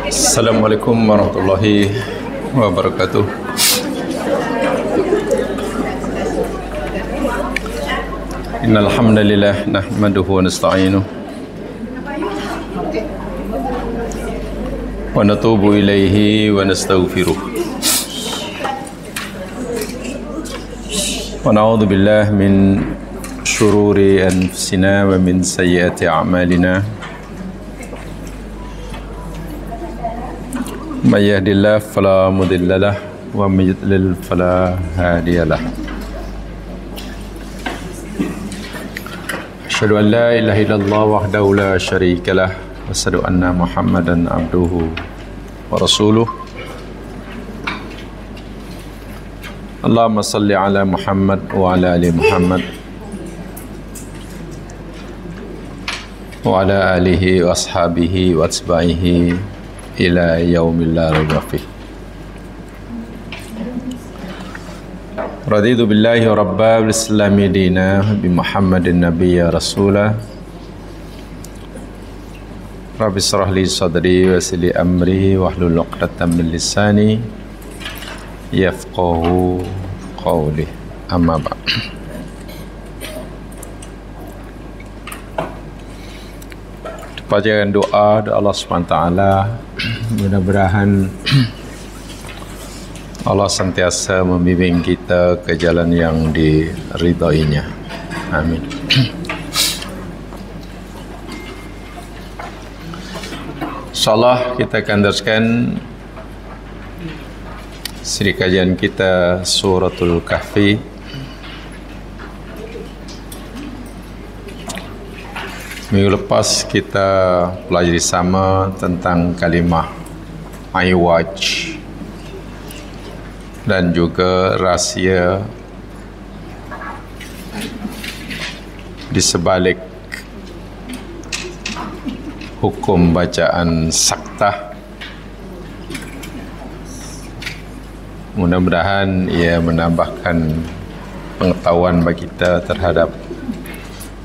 Assalamualaikum warahmatullahi wabarakatuh. Innal hamdalillah nahmaduhu wa nasta'inuhu wa natubu ilaihi wa nastaghfiruh wa na'udzu billahi min syururi anfusina wa min sayyiati a'malina. Man yahdihillahu fala mudilla lahu wa man yudlil fala hadiya lahu. Asyhadu an la ilaha illallah wahdahu la syarika lah wa asyhadu anna Muhammadan abduhu wa rasuluh. Allahumma salli ala Muhammad wa ala ali Muhammad wa ala alihi wa ashabihi wa atba'ihi ila yaumil la raiba fih. Raditu billahi rabba bil islami dina bi Muhammadin nabiyya rasula. Rabbi shrah li sadri wa yassir li amri wahlul 'uqdatam min lisani yafqahu qawli. Amma ba'd. Panjatkan doa Allah SWT, mudah-mudahan Allah sentiasa membimbing kita ke jalan yang diridainya. Amin. InsyaAllah kita akan teruskan siri kajian kita Suratul Kahfi. Minggu lepas kita pelajari sama tentang kalimah iwaj dan juga rahsia di sebalik hukum bacaan saktah. Mudah-mudahan ia menambahkan pengetahuan bagi kita terhadap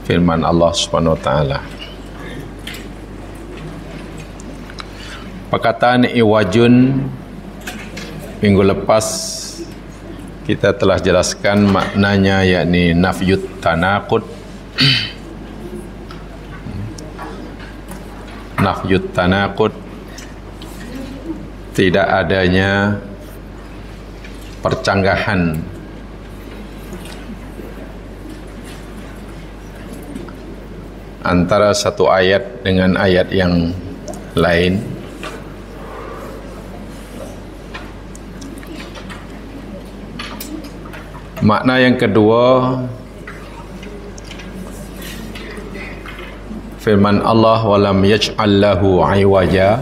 firman Allah Subhanahu wa taala. Perkataan iwajun minggu lepas kita telah jelaskan maknanya, yakni nafyut tanaqud. Nafyut tanaqud, tidak adanya percanggahan antara satu ayat dengan ayat yang lain. Makna yang kedua, firman Allah walam yaj'al lahu iwaja,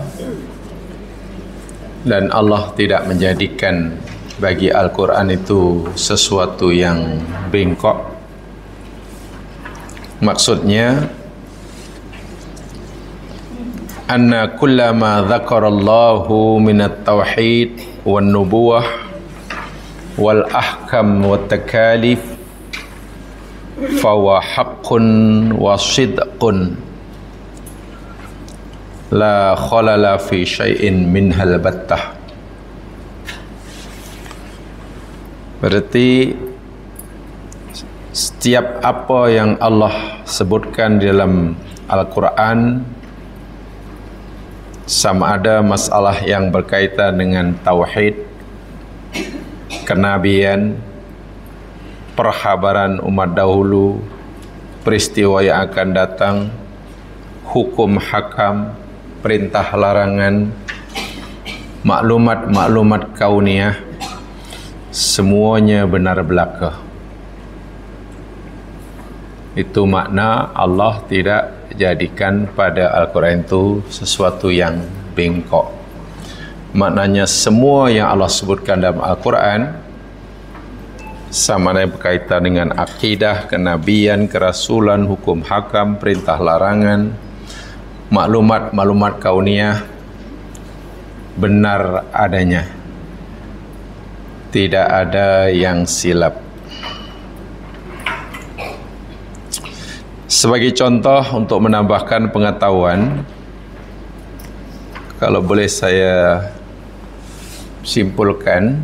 dan Allah tidak menjadikan bagi Al-Quran itu sesuatu yang bengkok. Maksudnya, anna kullama dzakarallahu minat tauhid wan nubuwah wal ahkam wat takalif fawa haqqun wa sidqun la khalala fi syai'in minhal battah. Berarti setiap apa yang Allah sebutkan di dalam Al-Quran, sama ada masalah yang berkaitan dengan tauhid, kenabian, perhabaran umat dahulu, peristiwa yang akan datang, hukum hakam, perintah larangan, maklumat-maklumat kauniyah, semuanya benar belaka. Itu makna Allah tidak jadikan pada Al-Quran itu sesuatu yang bengkok. Maknanya semua yang Allah sebutkan dalam Al-Quran, sama ada yang berkaitan dengan akidah, kenabian, kerasulan, hukum hakam, perintah larangan, maklumat-maklumat kauniyah, benar adanya, tidak ada yang silap. Sebagai contoh untuk menambahkan pengetahuan, kalau boleh saya simpulkan,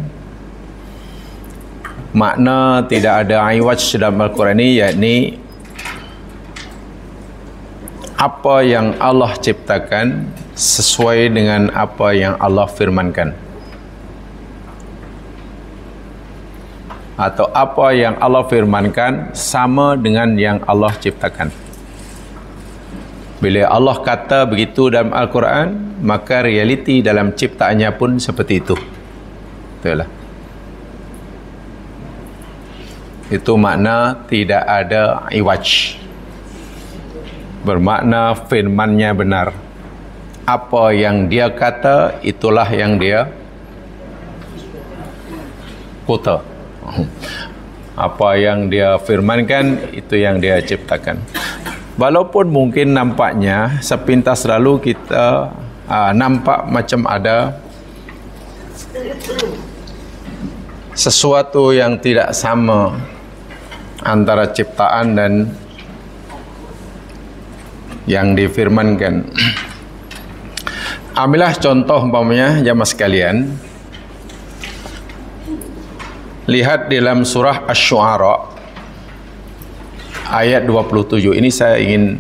makna tidak ada iwaj dalam Al-Quran ini, yakni apa yang Allah ciptakan sesuai dengan apa yang Allah firmankan, atau apa yang Allah firmankan sama dengan yang Allah ciptakan. Bila Allah kata begitu dalam Al-Quran, maka realiti dalam ciptaannya pun seperti itu. Betul lah. Itu makna tidak ada iwaj. Bermakna firmannya benar. Apa yang dia kata, itulah yang dia kota. Apa yang dia firmankan, itu yang dia ciptakan. Walaupun mungkin nampaknya sepintas lalu kita nampak macam ada sesuatu yang tidak sama antara ciptaan dan yang difirmankan. Ambillah contoh umpamanya jamaah sekalian, lihat dalam surah Asy-Syu'ara ayat 27. Ini saya ingin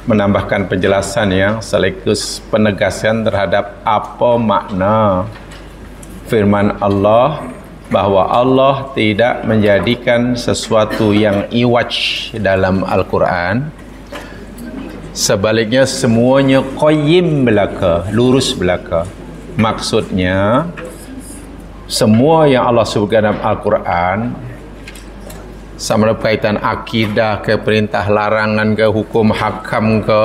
menambahkan penjelasan yang sekaligus penegasan terhadap apa makna firman Allah, bahwa Allah tidak menjadikan sesuatu yang iwaj dalam Al-Quran. Sebaliknya semuanya qayyim belaka, lurus belaka. Maksudnya semua yang Allah sebutkan dalam Al-Quran, sama ada berkaitan akidah ke, perintah larangan ke, hukum hakam ke,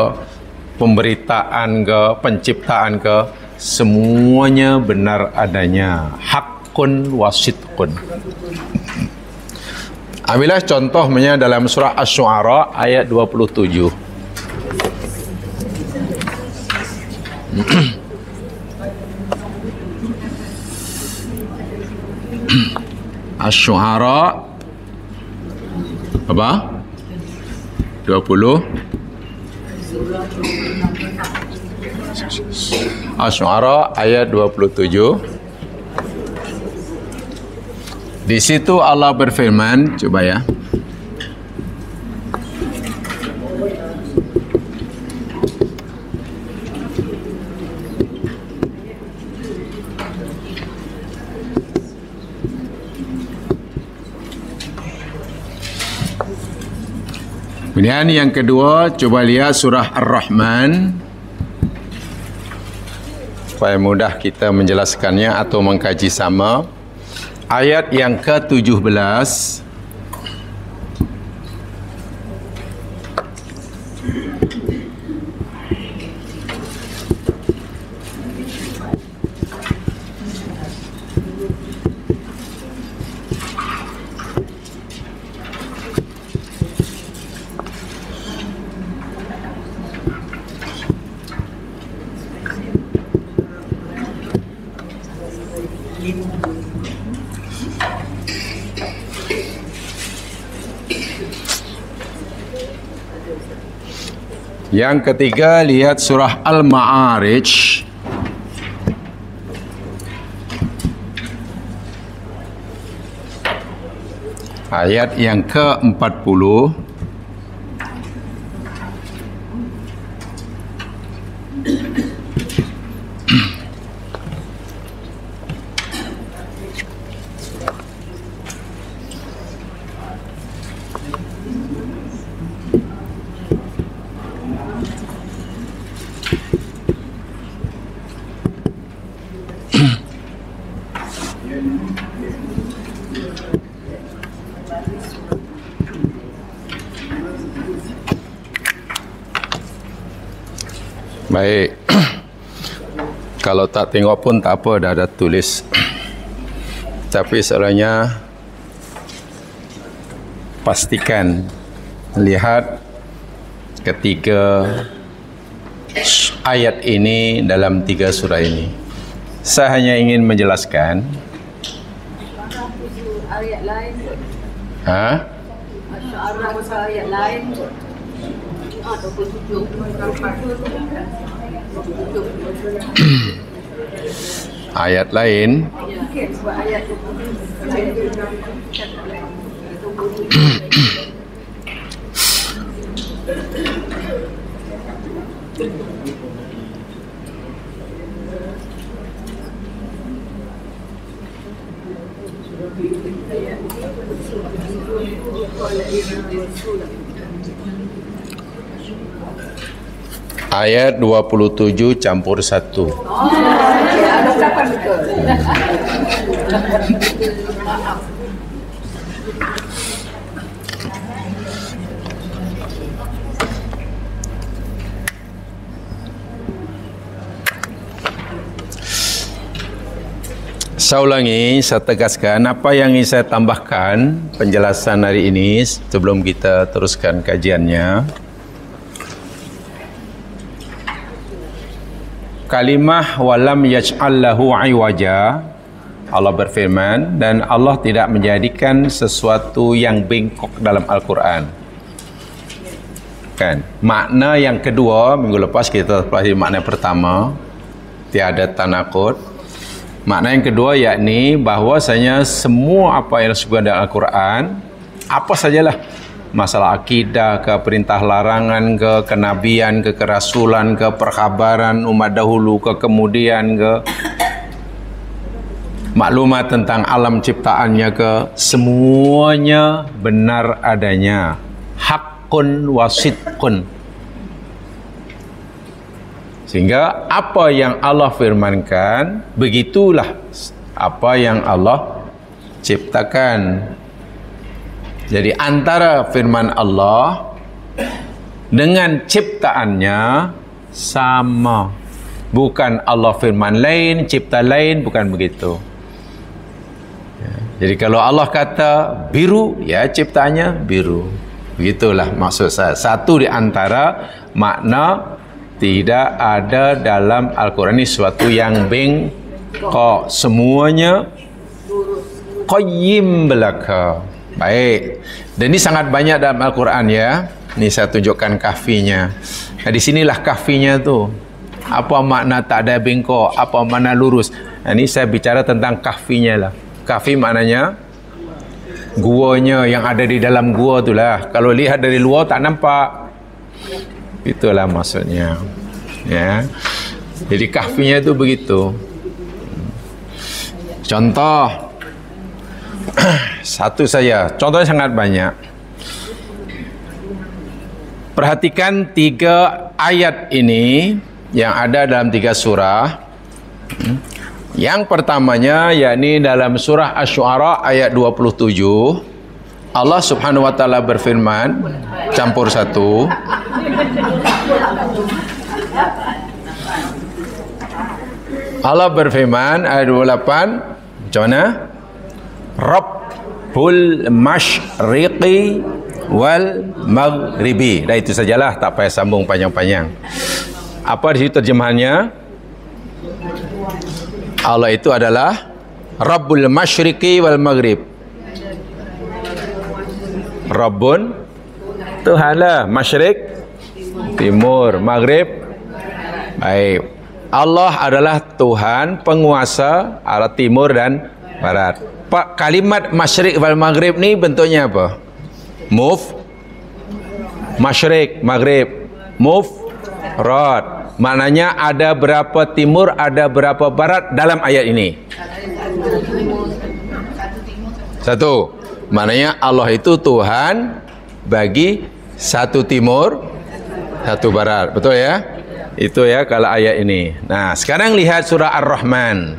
pemberitaan ke, penciptaan ke, semuanya benar adanya. Haqqun wa sidqun. Ambillah contohnya dalam surah Asy-Syu'ara ayat 27. Asy-Syu'ara apa? 20. Asy-Syu'ara ayat 27. Di situ Allah berfirman, coba ya. Kemudian yang kedua, coba lihat surah Ar-Rahman, supaya mudah kita menjelaskannya atau mengkaji sama. Ayat yang ke-17. Yang ketiga, lihat surah Al-Ma'arij ayat yang ke-40. Baik. Kalau tak tengok pun tak apa, dah ada tulis. Tapi sebenarnya pastikan lihat ketiga ayat ini dalam 3 surah ini. Saya hanya ingin menjelaskan. Ayat lain. Ayat lain. Ayat 27 campur 1. Saya ulangi, saya tegaskan apa yang ingin saya tambahkan penjelasan hari ini sebelum kita teruskan kajiannya. Kalimah walam yaj'al lahu iwaja, Allah berfirman, dan Allah tidak menjadikan sesuatu yang bengkok dalam Al-Quran. Kan? Makna yang kedua, minggu lepas kita pelajari makna pertama, tiada tanakud. Makna yang kedua yakni bahwasanya semua apa yang disebutkan dalam Al-Quran, apa sajalah, masalah akidah ke, perintah larangan ke, kenabian ke, kerasulan ke, perkhabaran umat dahulu ke, kemudian ke, maklumat tentang alam ciptaannya ke, semuanya benar adanya, haqqun wa sidqun. Sehingga apa yang Allah firmankan, begitulah apa yang Allah ciptakan. Jadi antara firman Allah dengan ciptaannya sama. Bukan Allah firman lain, cipta lain, bukan begitu. Jadi kalau Allah kata biru, ya ciptaannya biru. Begitulah maksud saya. Satu di antara makna tidak ada dalam Al-Quran ini sesuatu yang bengkok. Semuanya qayyim belaka. Baik. Dan ini sangat banyak dalam Al-Quran ya. Ini saya tunjukkan kahfinya. Nah, di sinilah kahfinya tu. Apa makna tak ada bengkok? Apa makna lurus? Nah, ini saya bicara tentang kahfinya lah. Kahfi maknanya guanya yang ada di dalam gua tu lah. Kalau lihat dari luar tak nampak. Itulah maksudnya. Ya. Jadi kahfinya tu begitu. Contoh. Satu saja, contohnya sangat banyak. Perhatikan 3 ayat ini yang ada dalam 3 surah. Yang pertamanya yakni dalam surah Asy-Syu'ara ayat 27. Allah Subhanahu wa taala berfirman, campur 1. Allah berfirman ayat 28, macam mana? Rabbul masyriqi wal maghribi. Dah itu sajalah, tak payah sambung panjang-panjang. Apa di situ terjemahannya? Allah itu adalah Rabbul masyriqi wal maghrib. Rabbun, Tuhanlah, masyriq timur, maghrib. Baik. Allah adalah Tuhan penguasa arah timur dan barat. Pak, kalimat masyriq wal maghrib ni bentuknya apa? Masyriq, maghrib, rad. Maknanya ada berapa timur, ada berapa barat dalam ayat ini? Satu. Maknanya Allah itu Tuhan bagi satu timur, satu barat. Betul ya? Itu ya kalau ayat ini. Nah, sekarang lihat surah Ar-Rahman.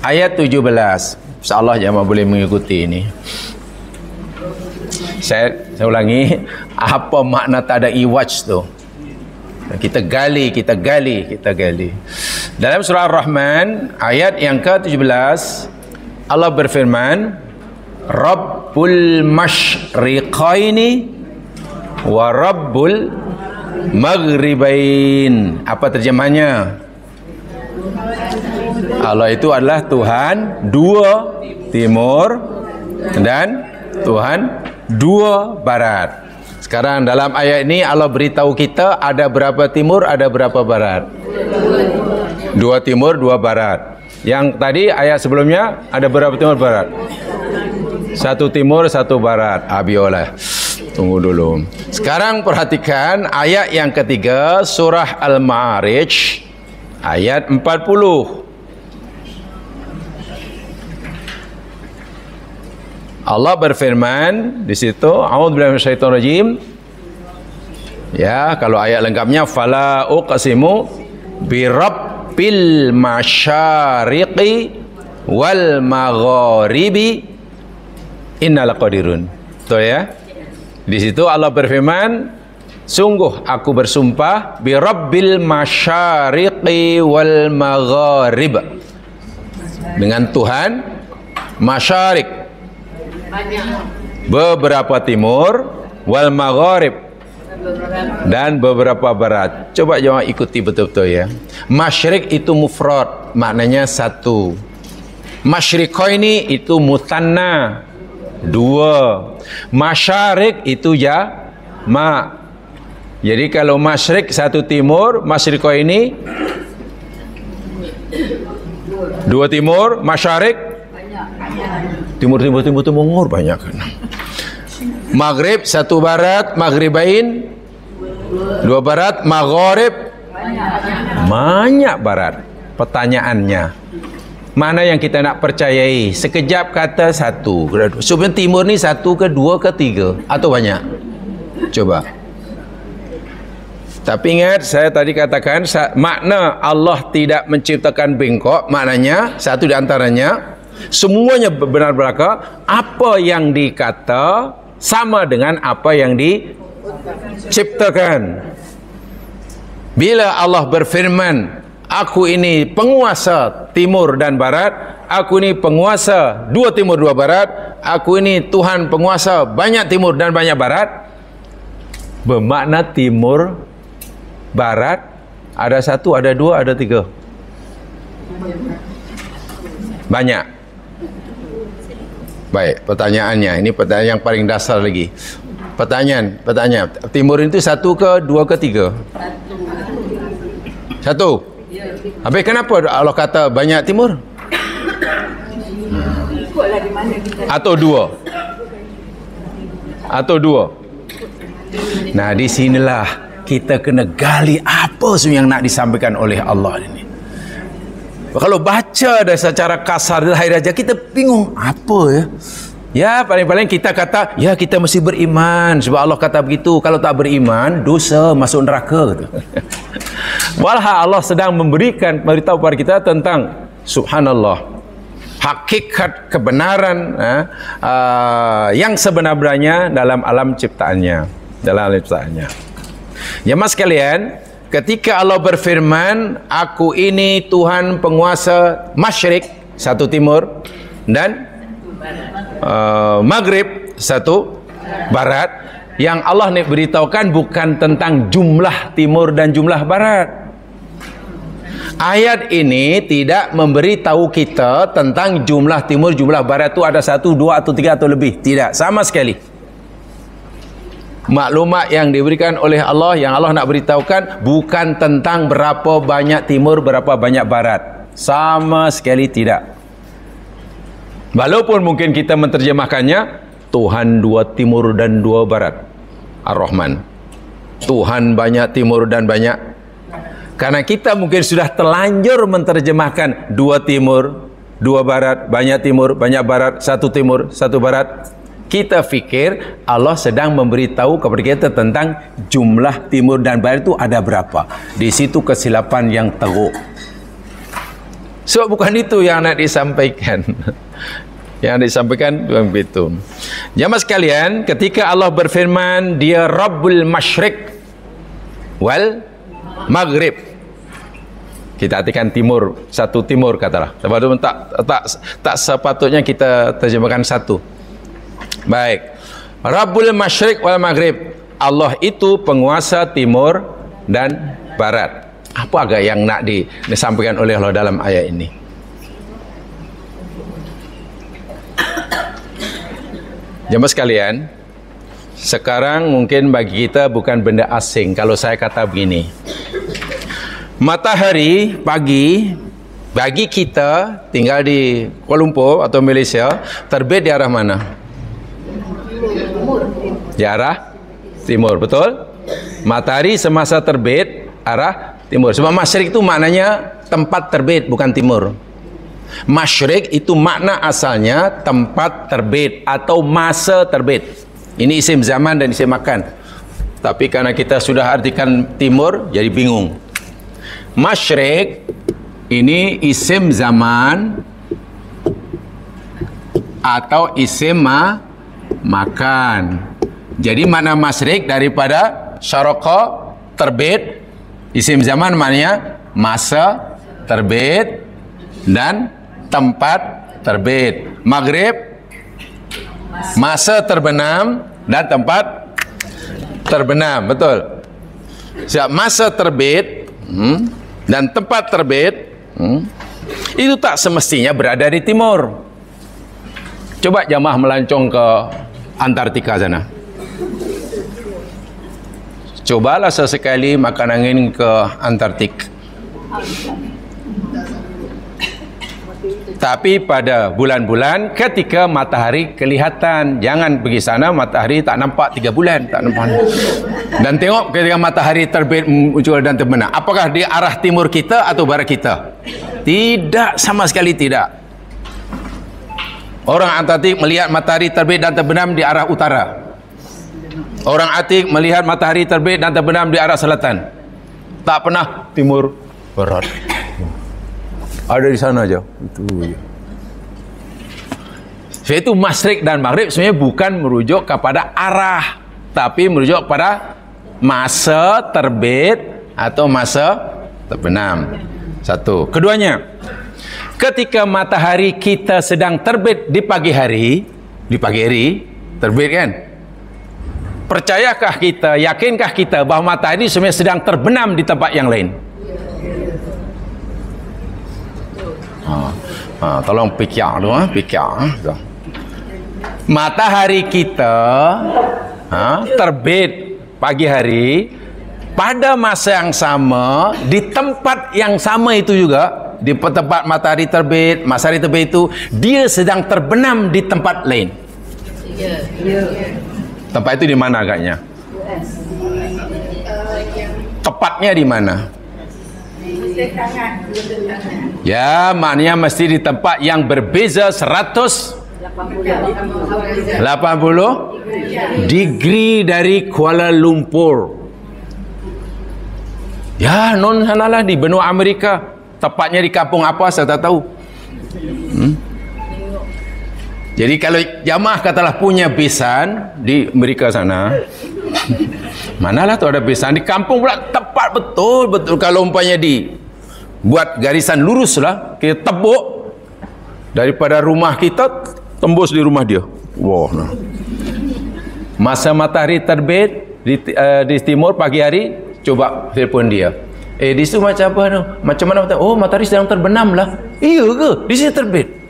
Ayat 17. InsyaAllah jemaah boleh mengikuti ini. Saya ulangi, apa makna tak ada iwaj tu? Kita gali. Dalam surah Ar-Rahman, ayat yang ke-17, Allah berfirman, Rabbul masyriqaini wa Rabbul maghribain. Apa terjemahannya? Allah itu adalah Tuhan dua timur dan Tuhan dua barat. Sekarang dalam ayat ini Allah beritahu kita ada berapa timur, ada berapa barat. 2 timur, 2 barat. Yang tadi ayat sebelumnya ada berapa timur, barat? 1 timur, 1 barat. Biolah. Tunggu dulu. Sekarang perhatikan ayat yang ketiga, surah Al-Ma'arij ayat 40. Allah berfirman di situ, a'udzubillahi minasyaitonir rajim. Ya, kalau ayat lengkapnya fala uqsimu birabbil masyariqi wal magharibi innal qadirun. Betul ya? Di situ Allah berfirman, sungguh aku bersumpah birabbil masyariqi wal magharib, dengan Tuhan masyarik, beberapa timur, wal magharib, dan beberapa barat. Coba jangan ikuti betul-betul ya. Masyrik itu mufrad, maknanya 1. Masyriqaini itu mutanna, 2. Masyarik itu ma. Jadi kalau masyrik 1 timur, masyriqaini 2 timur, masyarik timur banyak kan. Maghrib 1 barat, maghribain 2 barat, magharib banyak barat. Pertanyaannya, mana yang kita nak percayai? Sekejap kata 1. Sebenarnya timur ni 1 ke 2 ke 3 atau banyak? Coba. Tapi ingat saya tadi katakan makna Allah tidak menciptakan bengkok, maknanya satu di antaranya semuanya benar belaka, apa yang dikata sama dengan apa yang diciptakan. Bila Allah berfirman, aku ini penguasa timur dan barat, aku ini penguasa 2 timur 2 barat, aku ini Tuhan penguasa banyak timur dan banyak barat, bermakna timur barat ada 1, ada 2, ada 3. Banyak. Baik, pertanyaannya, ini pertanyaan yang paling dasar lagi. Pertanyaan, timur itu 1 ke 2 ke 3? 1. Habis kenapa Allah kata banyak timur? Atau 2? Atau 2? Nah, di sinilah kita kena gali apa yang nak disampaikan oleh Allah ini. Kalau baca dah secara kasar lahir aja kita bingung apa ya. Ya paling-paling kita kata ya kita mesti beriman sebab Allah kata begitu. Kalau tak beriman dosa masuk neraka gitu. Walha Allah sedang memberitahu kepada kita tentang subhanallah hakikat kebenaran yang sebenarnya dalam alam ciptaannya, Ya mas sekalian, ketika Allah berfirman, aku ini Tuhan penguasa masyrik 1 timur dan maghrib 1 barat, yang Allah beritahukan bukan tentang jumlah timur dan jumlah barat. Ayat ini tidak memberitahu kita tentang jumlah timur, jumlah barat itu ada 1, 2 atau 3 atau lebih. Tidak, sama sekali. Maklumat yang diberikan oleh Allah, yang Allah nak beritahukan bukan tentang berapa banyak timur, berapa banyak barat. Sama sekali tidak. Walaupun mungkin kita menterjemahkannya Tuhan 2 timur dan 2 barat, Ar-Rahman. Tuhan banyak timur dan banyak. Karena kita mungkin sudah terlanjur menterjemahkan 2 timur, 2 barat, banyak timur, banyak barat, 1 timur, 1 barat. Kita fikir Allah sedang memberitahu kepada kita tentang jumlah timur dan barat itu ada berapa. Di situ kesilapan yang teruk. So bukan itu yang nak disampaikan. Yang disampaikan bukan begitu. Jamaah sekalian, ketika Allah berfirman Dia Rabbul Masyriq wal Maghrib, kita artikan timur, 1 timur katalah. Sebab tak sepatutnya kita terjemahkan 1. Baik, Rabbul Masyriq wal Maghrib, Allah itu penguasa timur dan barat. Apa agak yang nak disampaikan oleh Allah dalam ayat ini? Jemaah sekalian, Sekarang mungkin bagi kita bukan benda asing kalau saya kata begini. Matahari pagi bagi kita tinggal di Kuala Lumpur atau Malaysia terbit di arah mana? Di arah timur, betul? Matahari semasa terbit arah timur. Sebab masyrik itu maknanya tempat terbit, bukan timur. Masyrik itu makna asalnya tempat terbit atau masa terbit. Ini isim zaman dan isim makan. Tapi karena kita sudah artikan timur, jadi bingung. Masyrik ini isim zaman atau isim makan. Jadi makna masyrik daripada syaraqa terbit, isim zaman maknanya masa terbit dan tempat terbit. Maghrib masa terbenam dan tempat terbenam, betul. Siap, masa terbit dan tempat terbit itu tak semestinya berada di timur. Coba jamaah melancong ke Antartika sana. Cobalah sesekali makan angin ke Antartik. Tapi pada bulan-bulan ketika matahari kelihatan, jangan pergi sana matahari tak nampak 3 bulan, tak nampak. Dan tengok ketika matahari terbit muncul dan terbenam, apakah di arah timur kita atau barat kita? Tidak, sama sekali tidak. Orang Antartik melihat matahari terbit dan terbenam di arah utara. Orang Artik melihat matahari terbit dan terbenam di arah selatan. Tak pernah timur barat. Ada di sana aja. Itu je. So, itu masyrik dan maghrib sebenarnya bukan merujuk kepada arah, tapi merujuk kepada masa terbit atau masa terbenam. Satu. Keduanya, ketika matahari kita sedang terbit di pagi hari terbit kan? Percayakah kita, yakinkah kita bahawa matahari sebenarnya sedang terbenam di tempat yang lain? Tolong fikir dulu, matahari kita terbit pagi hari pada masa yang sama di tempat yang sama itu juga, di tempat matahari terbit itu dia sedang terbenam di tempat lain. Tempat itu di mana agaknya? Tepatnya di mana? Ya, maknanya mesti di tempat yang berbeza 180 degree dari Kuala Lumpur. Ya, non sanalah di benua Amerika. Tepatnya di kampung apa saya tak tahu. Jadi kalau jamaah katalah punya besan di Amerika sana, manalah tu ada besan di kampung pula tepat betul. Kalau umpamanya buat garisan lurus lah, kita tebuk daripada rumah kita tembus di rumah dia. Wow, nah. Masa matahari terbit di timur pagi hari, coba telefon dia. Di situ macam apa tu? Macam mana? Oh, matahari sedang terbenam lah. Iya ke? Di sini terbit.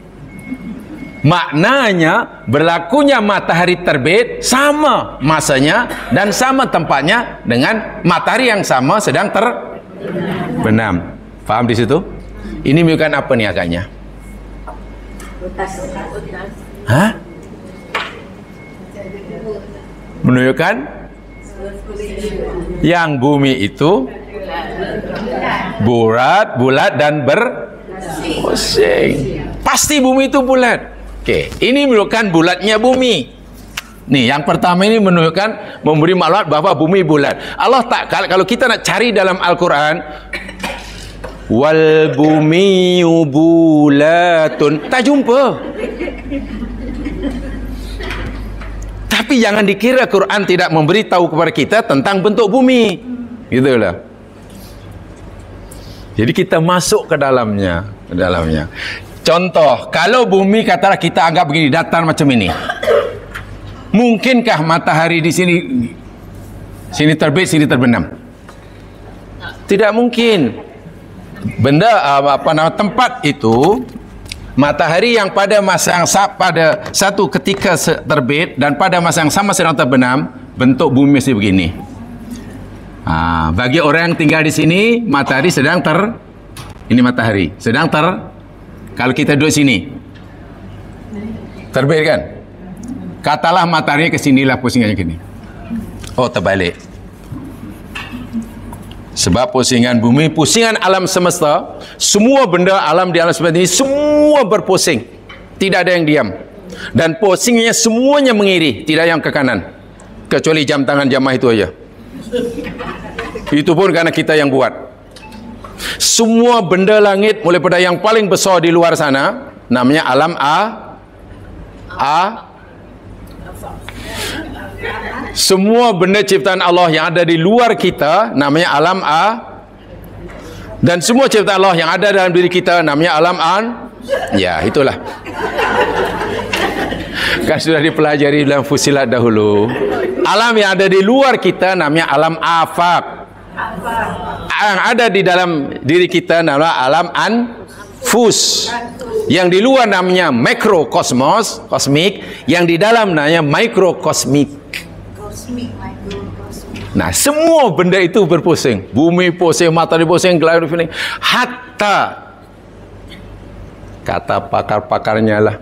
Maknanya berlakunya matahari terbit sama masanya dan sama tempatnya dengan matahari yang sama sedang terbenam. Faham di situ? Ini menunjukkan apa nih agaknya? Hah? Menunjukkan yang bumi itu bulat dan berpusing. Pasti bumi itu bulat. Okey, ini menunjukkan bulatnya bumi. Nih, yang pertama ini menunjukkan memberi maklumat bahawa bumi bulat. Allah tak, kalau kita nak cari dalam Al-Quran, wal bumi bulatun, tak jumpa. Tapi jangan dikira Quran tidak memberi tahu kepada kita tentang bentuk bumi. Gitulah. Jadi kita masuk ke dalamnya, Contoh, kalau bumi katalah kita anggap begini, datar macam ini. Mungkinkah matahari di sini terbit, sini terbenam? Tidak mungkin. Tempat itu, matahari yang pada masa yang pada satu ketika terbit dan pada masa yang sama sedang terbenam, bentuk bumi mesti begini. Bagi orang yang tinggal di sini, matahari sedang ini matahari sedang kalau kita duduk sini, terbit kan? Katalah matahari ke sinilah pusingannya gini. Oh, terbalik. Sebab pusingan bumi, pusingan alam semesta, semua benda alam di alam semesta ini semua berpusing. Tidak ada yang diam. Dan pusingnya semuanya mengiri, tidak yang ke kanan. Kecuali jam tangan jamaah itu aja. Itu pun karena kita yang buat. Semua benda langit, mulai pada yang paling besar di luar sana, namanya alam semua benda ciptaan Allah yang ada di luar kita namanya alam dan semua ciptaan Allah yang ada dalam diri kita namanya alam ya, itulah. Kan sudah dipelajari dalam fusilat dahulu. Alam yang ada di luar kita namanya alam afaq. Yang ada di dalam diri kita namanya alam anfus. Yang di luar namanya mikrokosmos, kosmik. Yang di dalam namanya mikrokosmik. Nah, semua benda itu berpusing. Bumi pusing, matahari pusing, langit pusing. Hatta, kata pakar-pakarnya lah,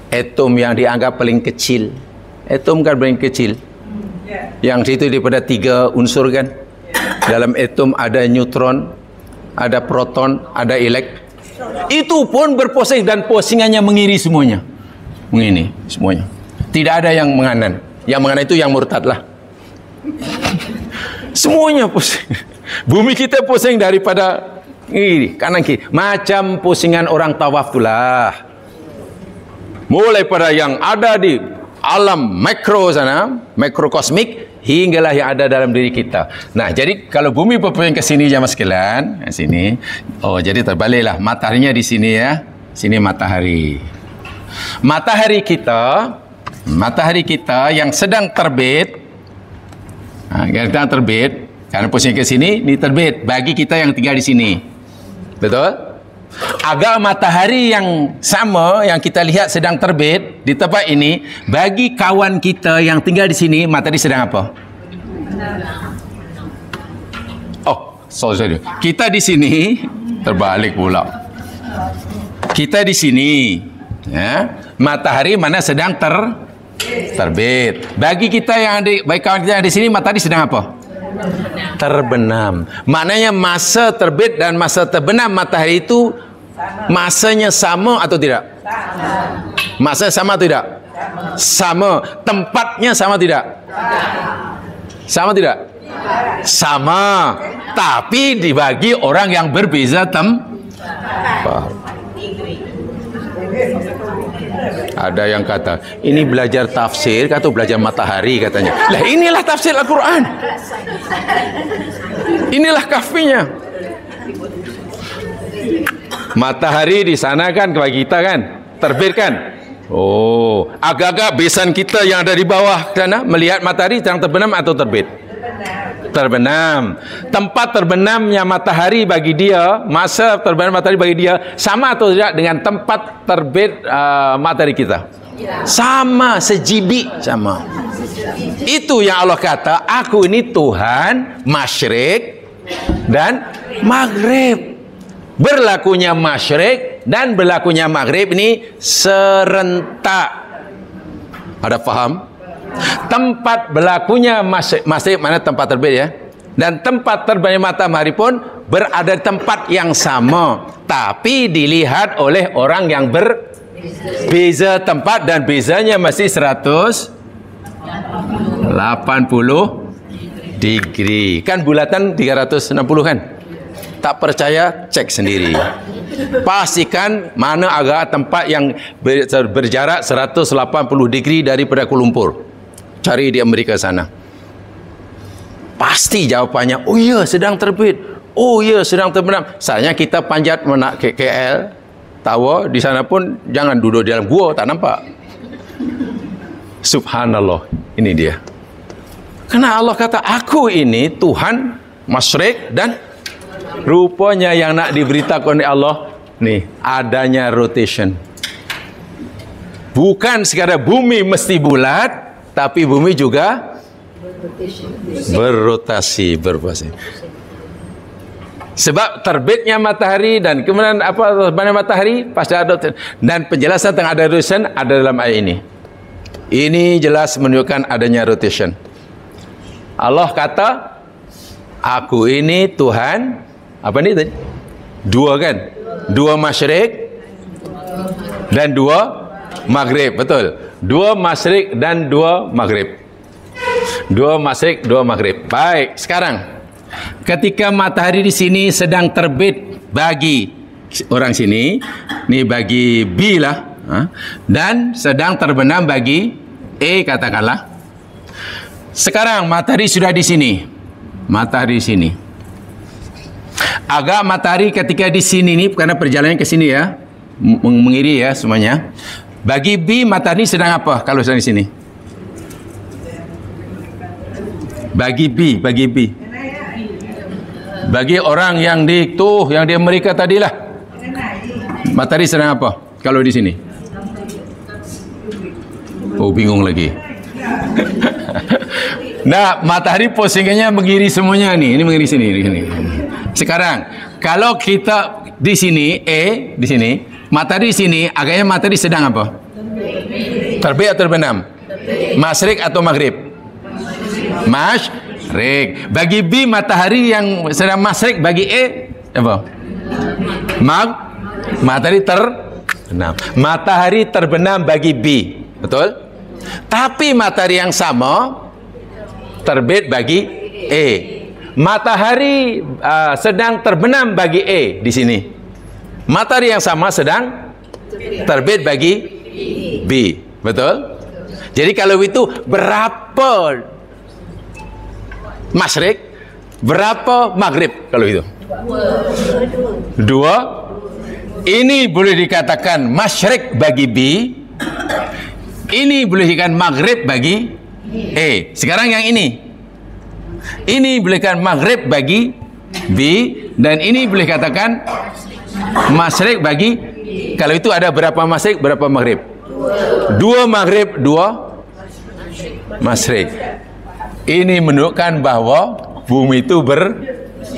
atom yang dianggap paling kecil. Atom kan paling kecil. Yang situ daripada 3 unsur kan. Dalam atom ada neutron, ada proton, ada elektron. Itu pun berpusing dan pusingannya mengiri semuanya. Mengini semuanya. Tidak ada yang menganan. Yang menganan itu yang murtad lah. Semuanya pusing. Bumi kita pusing daripada ini kanan kiri. Macam pusingan orang tawaf itulah. Mulai pada yang ada di alam mikro sana, mikrokosmik, hinggalah yang ada dalam diri kita. Nah, jadi kalau bumi berpusing ke sini jamaah sekalian, sini. Oh, jadi terbaliklah. Mataharinya di sini ya. Sini matahari. Matahari kita yang sedang terbit. Sedang terbit. Karena pusing ke sini, ini terbit bagi kita yang tinggal di sini. Betul? Agar matahari yang sama yang kita lihat sedang terbit di tempat ini, bagi kawan kita yang tinggal di sini, matahari sedang apa? Oh, sorry. Kita di sini terbalik pula. Kita di sini, ya, matahari mana sedang terbit. Bagi kita yang ada, bagi kawan kita yang di sini, matahari sedang apa? Terbenam. Maknanya masa terbit dan masa terbenam matahari itu masanya sama atau tidak? Masa sama atau tidak? Sama. Tempatnya sama tidak? Sama tidak? Sama. Tapi dibagi orang yang berbeza tempat. Ada yang kata, ini belajar tafsir atau belajar matahari katanya. Lah inilah tafsir Al-Quran. Inilah kafinya. Matahari di sana kan bagi kita kan, terbit kan. Oh, agak-agak besan kita yang ada di bawah sana melihat matahari sedang terbenam atau terbit? Terbenam. Tempat terbenamnya matahari bagi dia, masa terbenam matahari bagi dia sama atau tidak dengan tempat terbit matahari kita? Sama, sejibi sama. Itu yang Allah kata, aku ini Tuhan masyrik dan maghrib. Berlakunya masyrik dan berlakunya maghrib ini serentak. Ada faham? Tempat berlakunya masjid mana tempat terbit ya, dan tempat terbitnya matahari pun berada di tempat yang sama, tapi dilihat oleh orang yang berbeza tempat dan bezanya masih 180 degree. Kan bulatan 360 kan? Tak percaya cek sendiri. Pastikan mana agak tempat yang berjarak 180 degree daripada Kuala Lumpur. Cari di Amerika sana. Pasti jawapannya, oh ya sedang terbit. Oh ya sedang terbenam. Sayangnya kita panjat menak KL, Tawa, di sana pun jangan duduk di dalam gua, tak nampak. Subhanallah, ini dia. Karena Allah kata, aku ini Tuhan masyrik dan rupanya yang nak diberitakan oleh Allah nih, adanya rotation. Bukan sekadar bumi mesti bulat, tapi bumi juga berrotasi, berpuasa. Sebab terbitnya matahari dan kemudian apa terbitnya matahari pasti ada, dan penjelasan tentang ada rotation ada dalam ayat ini. Ini jelas menunjukkan adanya rotation. Allah kata, aku ini Tuhan, apa ni tadi? Dua kan? Dua masyrik dan dua maghrib, betul? Dua masyrik dan dua maghrib. Dua masyrik, dua maghrib. Baik, sekarang ketika matahari di sini sedang terbit bagi orang sini, ni bagi B lah, dan sedang terbenam bagi A katakanlah. Sekarang matahari sudah di sini, matahari di sini. Agak matahari ketika di sini ni karena perjalanan ke sini ya, mengiri ya semuanya. Bagi B matahari sedang apa kalau sedang di sini? Bagi B, bagi B. Bagi orang yang di Amerika tadilah, matahari sedang apa kalau di sini? Oh, bingung lagi. Nah, matahari posisinya mengiri semuanya nih. Ini mengiri sini, di sini. Sekarang, kalau kita di sini, di sini, matahari di sini, agaknya matahari sedang apa? Terbit atau terbenam? Masyrik atau maghrib? Masyrik. Bagi B matahari yang sedang masyrik, bagi A apa? Matahari terbenam. Matahari terbenam bagi B, betul? Tapi matahari yang sama terbit bagi A. Matahari sedang terbenam bagi A di sini. Matahari yang sama sedang terbit bagi B, betul? Jadi kalau itu berapa masyrik, berapa maghrib kalau itu? Dua. Ini boleh dikatakan masyrik bagi B, ini boleh dikatakan maghrib bagi A. Sekarang yang ini boleh dikatakan maghrib bagi B, dan ini boleh katakan masyrik bagi, kalau itu ada berapa masyrik, berapa maghrib? Dua maghrib, dua masyrik. Ini menunjukkan bahwa bumi itu berpusing.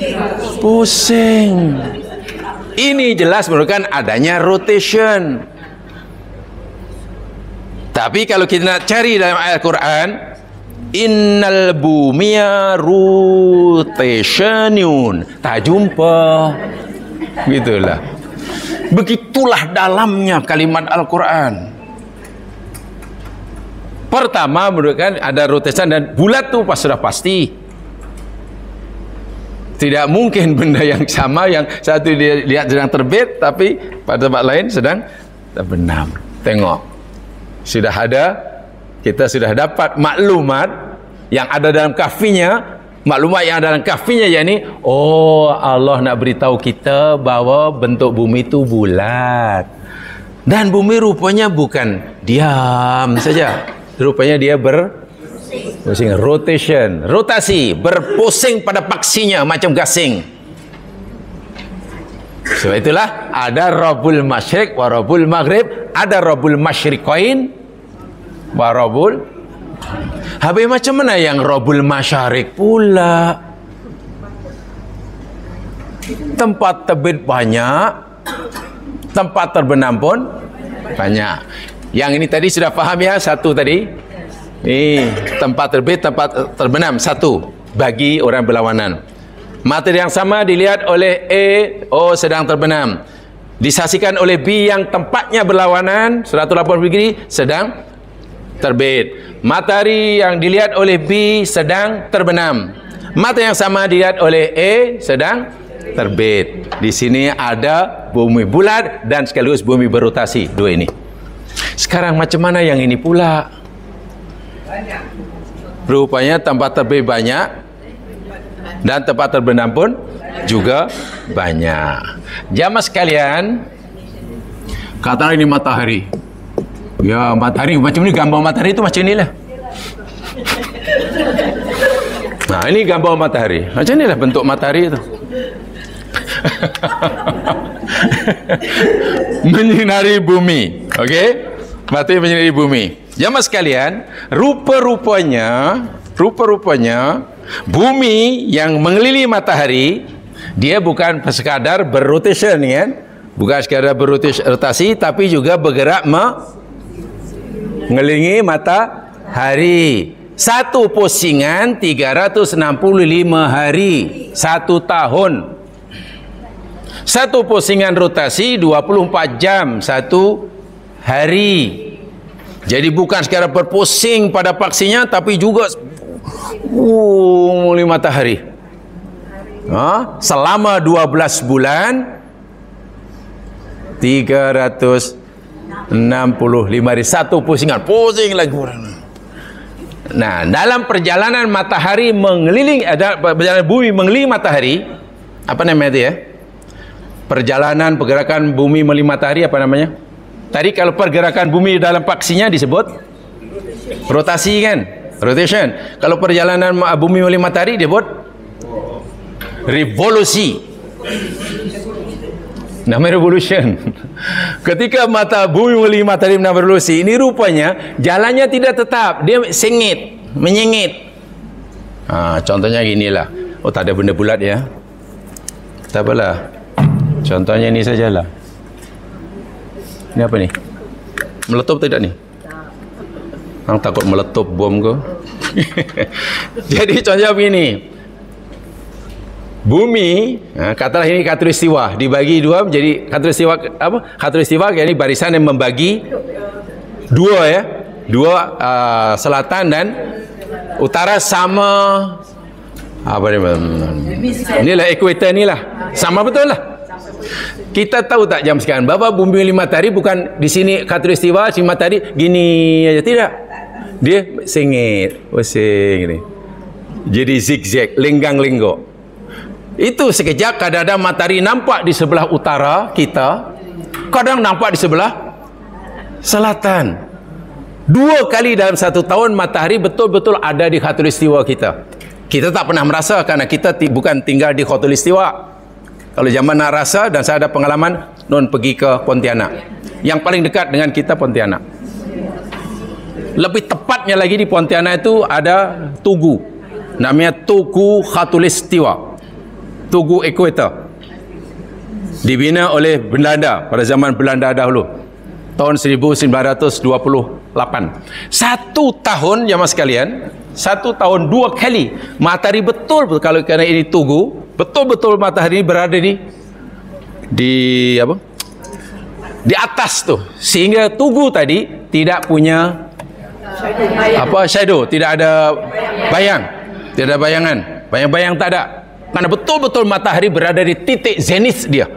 Ini jelas menunjukkan adanya rotation. Tapi kalau kita nak cari dalam ayat Al-Quran, innal bumiya rotationun, tak jumpa. Gitulah. Begitulah dalamnya kalimat Al-Quran. Pertama menunjukkan ada rotation, dan bulat tu sudah pasti. Tidak mungkin benda yang sama, yang satu dia lihat sedang terbit tapi pada tempat lain sedang terbenam. Tengok, sudah ada, kita sudah dapat maklumat yang ada dalam kafinya. Maklumat yang ada dalam kafinya, yakni oh, Allah nak beritahu kita bahawa bentuk bumi itu bulat, dan bumi rupanya bukan diam saja. Rupanya dia berpusing, rotation, rotasi, berpusing pada paksinya macam gasing. Sebab itulah ada Rabbul Masyriq wa Rabbul Maghrib, ada Rabbul Masyriqain wa Rabbul. Habis macam mana yang Rabbul Masyariq pula? Tempat terbit banyak, tempat terbenam pun banyak. Yang ini tadi sudah faham ya, satu tadi. Ini tempat terbit, tempat terbenam, satu bagi orang berlawanan. Matahari yang sama dilihat oleh A, oh sedang terbenam. Disaksikan oleh B yang tempatnya berlawanan 180 degree sedang terbit. Matahari yang dilihat oleh B sedang terbenam. Matahari yang sama dilihat oleh A sedang terbit. Di sini ada bumi bulat dan sekaligus bumi berotasi, dua ini. Sekarang macam mana yang ini pula? Rupanya tempat terbit banyak dan tempat terbenam pun juga banyak. Jamaah sekalian, katakanlah ini matahari. Ya, matahari macam ni, gambar matahari itu macam inilah. Nah, ini gambar matahari. Macam inilah bentuk matahari itu. Menyinari bumi. Okey? Matahari menyinari bumi. Jamaah sekalian, rupa-rupanya rupa-rupanya bumi yang mengelilingi matahari, dia bukan sekadar berrotation, kan? Bukan sekadar berrotasi, tapi juga bergerak mengelilingi matahari. Satu pusingan 365 hari, 1 tahun. Satu pusingan rotasi 24 jam, 1 hari. Jadi bukan sekadar berpusing pada paksinya, tapi juga mengelilingi matahari. Selama 12 bulan 365 hari, satu pusingan, pusing lagi. Nah, dalam perjalanan matahari mengelilingi, perjalanan bumi mengelilingi matahari, apa namanya itu ya? Pergerakan bumi mengelilingi matahari, apa namanya? Tadi kalau pergerakan bumi dalam paksinya disebut rotasi, kan? Rotation. Kalau perjalanan bumi mengelilingi matahari disebut revolusi. Namanya revolution. Ketika bumi mengelilingi matahari menambah revolusi, ini rupanya jalannya tidak tetap, dia sengit, menyengit. Contohnya ginilah. Oh, tak ada benda bulat ya. Tak apalah. Contohnya ini sajalah. Ini apa ni? Meletup tidak ni? Hang takut meletup bom ke? Jadi contohnya begini. Bumi, katalah ini khatulistiwa, dibagi dua menjadi khatulistiwa apa? Khatulistiwa yakni barisan yang membagi dua ya, dua selatan dan utara sama apa ni? Inilah ekuator inilah, sama betul lah. Kita tahu tak jam sekarang bahwa bumi lima matahari bukan di sini khatulistiwa, sini matahari gini aja, tidak. Dia sengit, pusing ni. Jadi zigzag, lenggang-lenggok. Itu sekejap kadang-kadang matahari nampak di sebelah utara kita, kadang nampak di sebelah selatan. 2 kali dalam 1 tahun matahari betul-betul ada di khatulistiwa kita. Kita tak pernah merasa karena kita bukan tinggal di khatulistiwa. Kalau zaman nak rasa, dan saya ada pengalaman pergi ke Pontianak. Yang paling dekat dengan kita Pontianak. Lebih tepatnya lagi di Pontianak itu ada Tugu. Namanya Tugu Khatulistiwa. Tugu Ekuator, dibina oleh Belanda pada zaman Belanda dahulu, tahun 1928. 1 tahun jemaah sekalian, 1 tahun 2 kali matahari betul kalau kerana ini Tugu, betul-betul matahari ini berada di apa? Di atas tu, sehingga Tugu tadi tidak punya shadow, tidak ada bayang, tidak ada bayangan, bayang-bayang tak ada. Karena betul-betul matahari berada di titik zenith dia.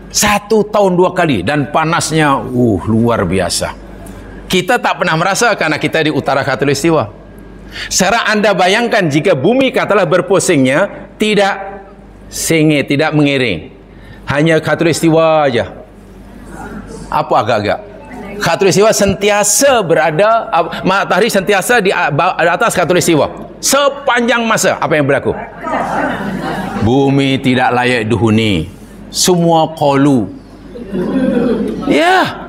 1 tahun 2 kali, dan panasnya luar biasa. Kita tak pernah merasa karena kita di utara khatulistiwa. Sekarang anda bayangkan jika bumi katalah berpusingnya tidak sengit, tidak mengiring, hanya khatulistiwa aja. Apa agak-agak? Khatulistiwa sentiasa berada, matahari sentiasa di atas khatulistiwa sepanjang masa. Apa yang berlaku? Bumi tidak layak dihuni, semua kolu, ya,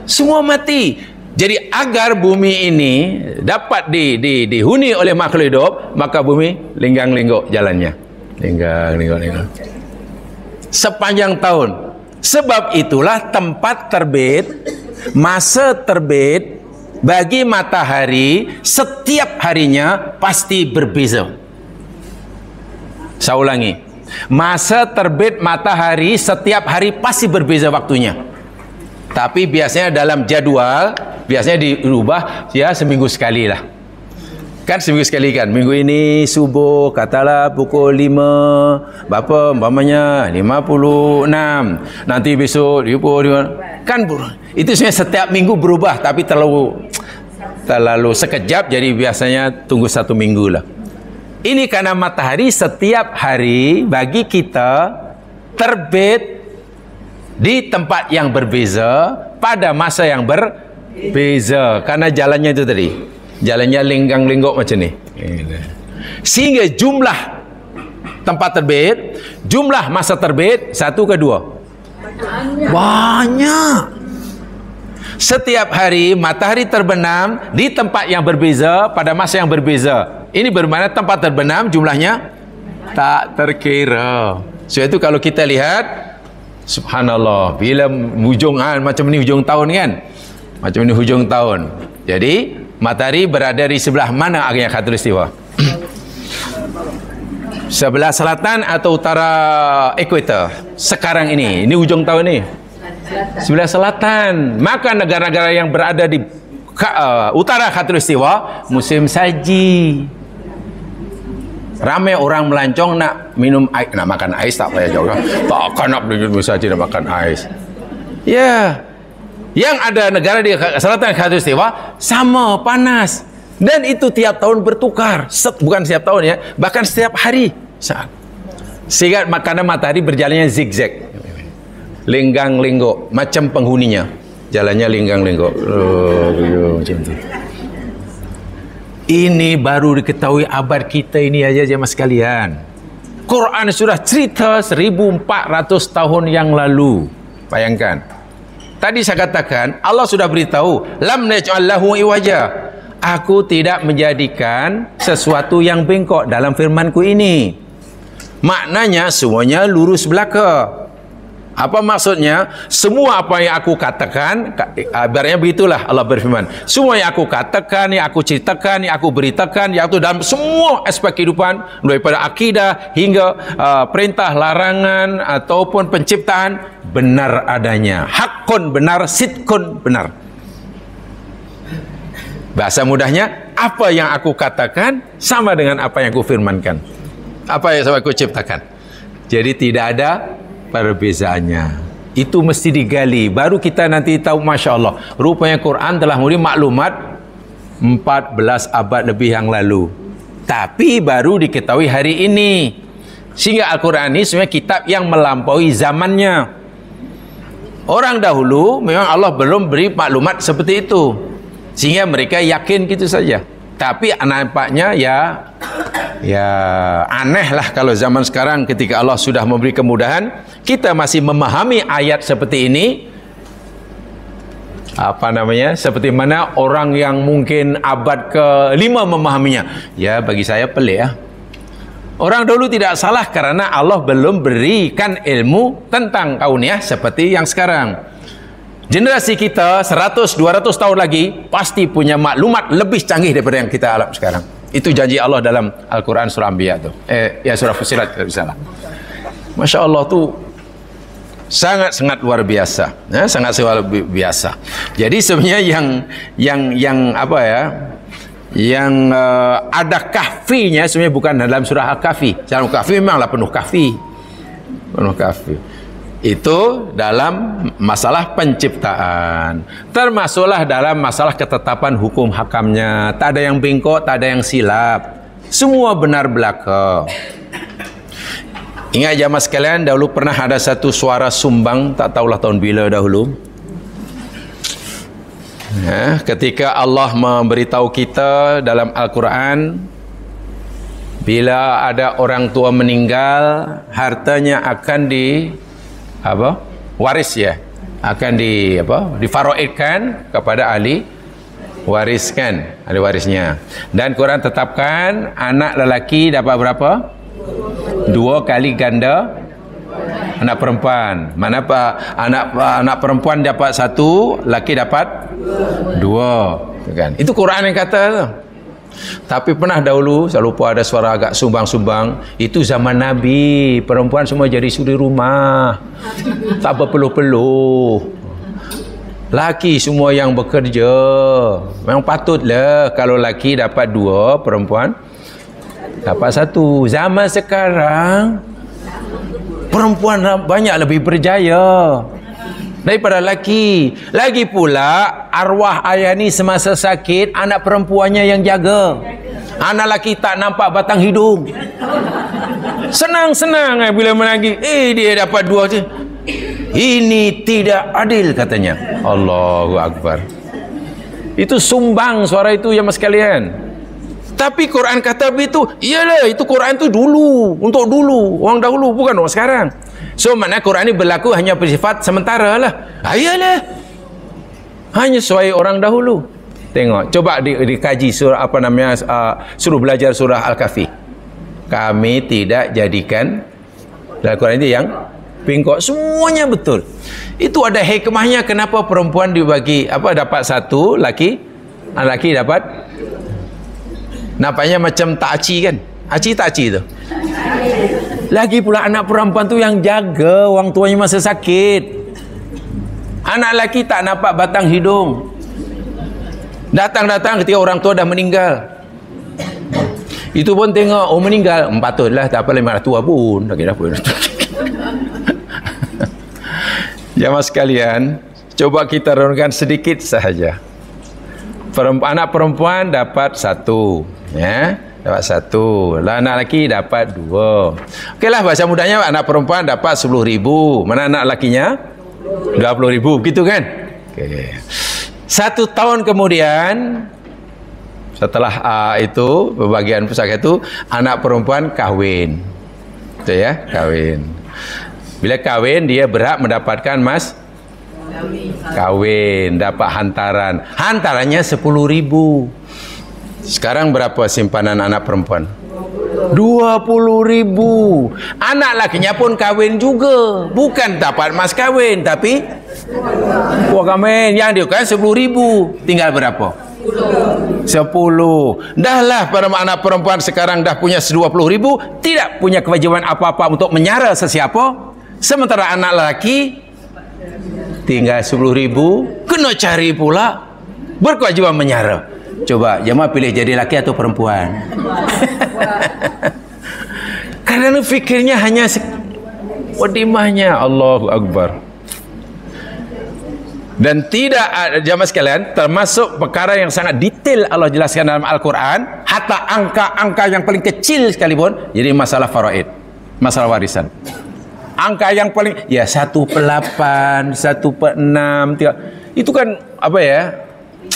semua mati. Jadi agar bumi ini dapat dihuni oleh makhluk hidup, maka bumi lenggang-lenggok jalannya, lenggang sepanjang tahun. Sebab itulah tempat terbit, masa terbit bagi matahari setiap harinya pasti berbeza. Saya ulangi, masa terbit matahari setiap hari pasti berbeza waktunya. Tapi biasanya dalam jadual, biasanya dirubah ya seminggu sekali lah. Kan seminggu sekali kan. Minggu ini subuh katalah pukul 5, berapa umpamanya 56. Nanti besok 25. Kan itu sebenarnya setiap minggu berubah, tapi terlalu sekejap, jadi biasanya tunggu 1 minggu lah. Ini karena matahari setiap hari bagi kita terbit di tempat yang berbeza pada masa yang berbeza, karena jalannya itu tadi, jalannya lenggang-lenggok macam ni. Sehingga jumlah tempat terbit, jumlah masa terbit 1 ke 2? Banyak. Setiap hari matahari terbenam di tempat yang berbeza pada masa yang berbeza. Ini bermakna tempat terbenam jumlahnya tak terkira. Sebab itu kalau kita lihat, subhanallah, bila hujung macam ni hujung tahun kan, macam ni hujung tahun. Jadi matahari berada di sebelah mana area khatulistiwa? Sebelah selatan atau utara ekuator sekarang ini hujung tahun ni sebelah selatan. Maka negara-negara yang berada di utara khatulistiwa musim salji, ramai orang melancong nak minum air, nak makan ais tak payah jauh, takkan nak minum salji nak makan ais. Ya, yang ada negara di selatan khatulistiwa sama panas. Dan itu tiap tahun bertukar, bukan setiap tahun ya, bahkan setiap hari. Sehingga karena matahari berjalannya zigzag, linggang-linggok, macam penghuninya, jalannya linggang-linggok. Macam tu. Ini baru diketahui abad kita ini aja jemaah sekalian. Quran sudah cerita 1400 tahun yang lalu. Bayangkan. Tadi saya katakan Allah sudah beritahu, lam naj'al lahu iwaja. Aku tidak menjadikan sesuatu yang bengkok dalam firmanku ini. Maknanya semuanya lurus belaka. Apa maksudnya? Semua apa yang aku katakan, ibaratnya begitulah Allah berfirman. Semua yang aku katakan, yang aku ceritakan, yang aku beritakan, yang itu dalam semua aspek kehidupan, daripada akidah hingga perintah, larangan ataupun penciptaan, benar adanya. Hakun benar, sidkun benar. Bahasa mudahnya, apa yang aku katakan sama dengan apa yang aku firmankan, apa yang aku ciptakan. Jadi tidak ada perbezaannya. Itu mesti digali, baru kita nanti tahu. Masya Allah, rupanya Quran telah memberi maklumat 14 abad lebih yang lalu, tapi baru diketahui hari ini. Sehingga Al-Quran ini sebenarnya kitab yang melampaui zamannya. Orang dahulu memang Allah belum beri maklumat seperti itu, sehingga mereka yakin gitu saja. Tapi nampaknya ya aneh lah kalau zaman sekarang ketika Allah sudah memberi kemudahan, kita masih memahami ayat seperti ini. Seperti mana orang yang mungkin abad ke-5 memahaminya. Ya, bagi saya pelik ya. Orang dulu tidak salah karena Allah belum berikan ilmu tentang kauniyah seperti yang sekarang. Generasi kita 100-200 tahun lagi pasti punya maklumat lebih canggih daripada yang kita alami sekarang. Itu janji Allah dalam Al-Quran surah Anbiya tu. Surah Fussilat kalau salah. Masya Allah tu sangat-sangat luar biasa. Sangat luar biasa. Jadi sebenarnya yang ada kahfinya sebenarnya bukan dalam surah Al-Kahfi. Dalam Kahfi memanglah penuh kahfi. Penuh kahfi. Itu dalam masalah penciptaan, termasuklah dalam masalah ketetapan hukum hakamnya. Tak ada yang bengkok, tak ada yang silap, semua benar belaka. Ingat jamaah sekalian, dahulu pernah ada satu suara sumbang, tak tahulah tahun bila dahulu, ketika Allah memberitahu kita dalam Al-Quran, bila ada orang tua meninggal, hartanya akan waris ya, akan difaroidkan kepada ahli wariskan, ahli warisnya. Dan Quran tetapkan anak lelaki dapat berapa? 2 kali ganda anak perempuan. Mana anak perempuan dapat 1, lelaki dapat 2 kan? Itu Quran yang kata tu. Tapi pernah dahulu, saya lupa, ada suara agak sumbang-sumbang. Itu zaman Nabi, perempuan semua jadi suri rumah, tak berpeluh-peluh. Laki semua yang bekerja. Memang patutlah kalau laki dapat 2, perempuan dapat 1. Zaman sekarang perempuan banyak lebih berjaya daripada laki. Lagi pula arwah ayah ni semasa sakit, anak perempuannya yang jaga. Anak laki tak nampak batang hidung. Senang-senang bila menagih, dia dapat 2 je. Ini tidak adil katanya. Allahu Akbar. Itu sumbang suara itu ya mas sekalian. Tapi Quran kata begitu. Iyalah, itu Quran itu dulu, untuk dulu, orang dahulu, bukan orang sekarang. So mana Quran ini berlaku hanya bersifat sementara lah. Ayalah. Hanya sesuai orang dahulu. Tengok, coba dikaji surah apa namanya, suruh belajar surah Al-Kahfi. Kami tidak jadikan dalam Quran itu yang bengkok, semuanya betul. Itu ada hikmahnya kenapa perempuan dibagi dapat satu, laki dapat. Nampaknya macam takci kan? Takci tu. Lagi pula anak perempuan tu yang jaga orang tuanya masa sakit. Anak lelaki tak nampak batang hidung. Datang ketika orang tua dah meninggal. Itu pun tengok, meninggal. Patutlah, tak apa, 500 tua pun. Tak kira apa. Jamaah sekalian, coba kita renungkan sedikit sahaja. Anak perempuan dapat satu. Ya. Dapat satu. Anak lelaki dapat 2. Okeylah, bahasa mudahnya anak perempuan dapat 10,000. Mana anak lakinya? 20,000. Begitu kan? Okay. 1 tahun kemudian, setelah itu pembagian pusaka itu, anak perempuan kahwin. Itu ya, kahwin. Bila kahwin, dia berhak mendapatkan kahwin, dapat hantaran. Hantarannya 10,000. Sekarang berapa simpanan anak perempuan? 20,000. Anak lakinya pun kahwin juga. Bukan dapat mas kahwin, tapi kahwin. Yang dia kan 10,000. Tinggal berapa? 10. Dahlah para anak perempuan sekarang dah punya 20,000, tidak punya kewajiban apa-apa untuk menyara sesiapa. Sementara anak lelaki tinggal 10,000, kena cari pula, berkewajiban menyara. Coba jemaah pilih jadi laki atau perempuan. Karena fikirnya hanya wadimahnya. Allahu Akbar. Dan tidak, jemaah sekalian, termasuk perkara yang sangat detail Allah jelaskan dalam Al-Quran, hatta angka-angka yang paling kecil sekalipun, jadi masalah faraid, masalah warisan. Angka yang paling, ya 1/8, 1/6, 3. Itu kan apa ya?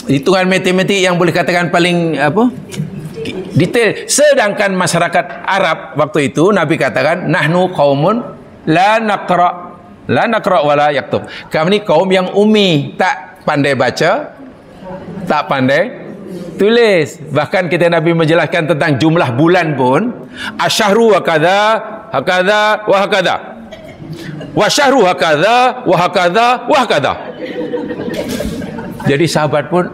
Hitungan matematik yang boleh katakan paling detail. Sedangkan masyarakat Arab waktu itu, Nabi katakan, nahnu qaumun la naqra wa la yaktub. Kami ni kaum yang ummi, tak pandai baca, tak pandai tulis. Bahkan kita Nabi menjelaskan tentang jumlah bulan pun, asyahru wa kadza hakadza wa hakadza, wa syahru hakadza wa hakadza wa hakadza. Jadi sahabat pun,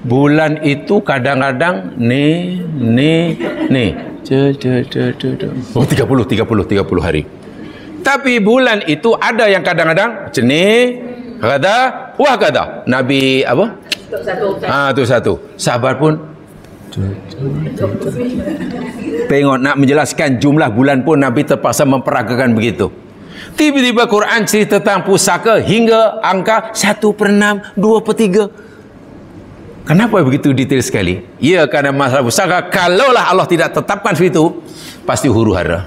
bulan itu kadang-kadang ni 30 hari. Tapi bulan itu ada yang kadang-kadang ni kata wah kata Nabi apa? Itu satu. Sahabat pun tengok nak menjelaskan jumlah bulan pun Nabi terpaksa memperagakan begitu. Tiba-tiba Quran cerita tentang pusaka hingga angka 1/6, 2/3. Kenapa begitu detail sekali? Ya, karena masalah pusaka, kalaulah Allah tidak tetapkan situ, pasti huru-hara.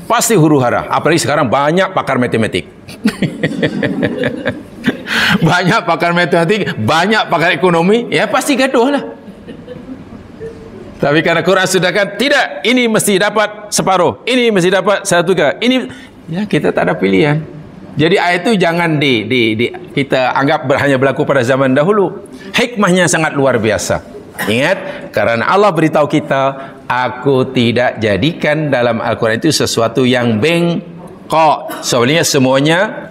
Pasti huru-hara. Apalagi sekarang banyak pakar matematik. Banyak pakar matematik, banyak pakar ekonomi, ya pasti gaduh lah. Tapi karena Quran sudah kan, tidak, ini mesti dapat separuh, ini mesti dapat 1/3, ini, ya kita tak ada pilihan. Jadi ayat itu jangan kita anggap hanya berlaku pada zaman dahulu. Hikmahnya sangat luar biasa. Ingat, karena Allah beritahu kita, aku tidak jadikan dalam Al-Quran itu sesuatu yang bengkok. Sebenarnya semuanya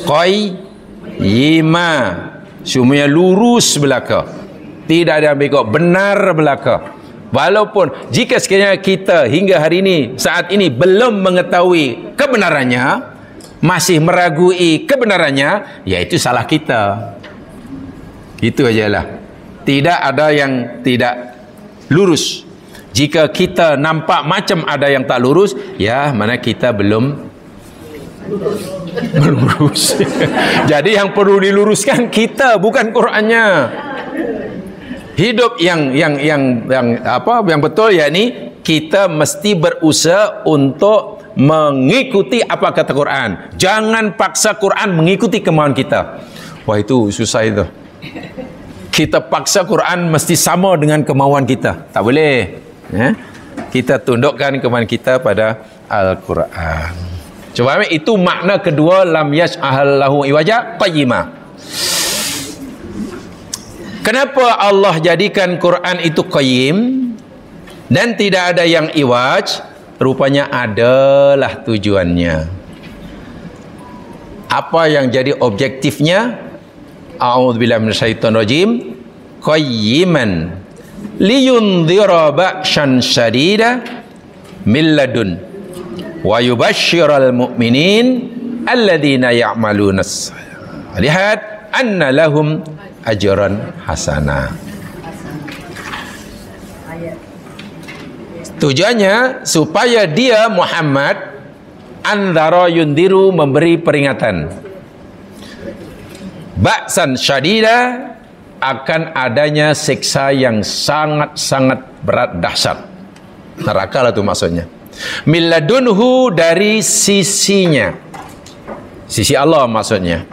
qayyima, semuanya lurus belaka. Tidak ada yang bengkok, benar belaka. Walaupun jika sekiranya kita hingga hari ini, saat ini belum mengetahui kebenarannya, masih meragui kebenarannya, ya itu salah kita. Itu ajalah. Tidak ada yang tidak lurus. Jika kita nampak macam ada yang tak lurus, ya mana kita belum lurus. Jadi yang perlu diluruskan kita, bukan Qurannya. Hidup yang betul, yakni kita mesti berusaha untuk mengikuti apa kata Quran. Jangan paksa Quran mengikuti kemauan kita. Wah, itu susah itu. Kita paksa Quran mesti sama dengan kemauan kita. Tak boleh. Ya? Kita tundukkan kemauan kita pada Al-Quran. Coba itu makna kedua, lam yaj'al lahu iwaja qayyima. Kenapa Allah jadikan Quran itu qayyim dan tidak ada yang iwaj? Rupanya adalah tujuannya. Apa yang jadi objektifnya? A'udzubillahi minasyaitonir rajim. Qayyiman liyundhira ba'san syadida min ladun wa yubashshiral mu'minin alladzina ya'malunas lihat anna lahum ajran hasanah. Tujuannya supaya dia Muhammad andhara yundiru memberi peringatan ba'san syadida akan adanya siksa yang sangat-sangat berat dahsyat. Neraka lah tu maksudnya. Milladunhu dari sisinya. Sisi Allah maksudnya.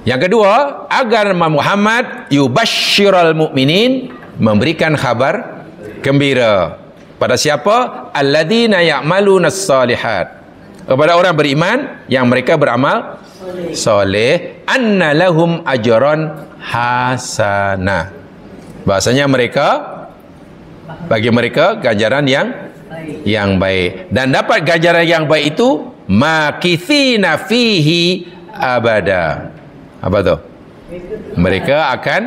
Yang kedua, agar Muhammad yubashshiral mu'minin memberikan kabar gembira. Pada siapa? Alladzina ya'malunas salihat. Kepada orang beriman yang mereka beramal soleh, anna lahum ajran hasanah. Bahasanya bagi mereka ganjaran yang baik, dan dapat ganjaran yang baik itu makithina fihi abada. Apa tu? Mereka akan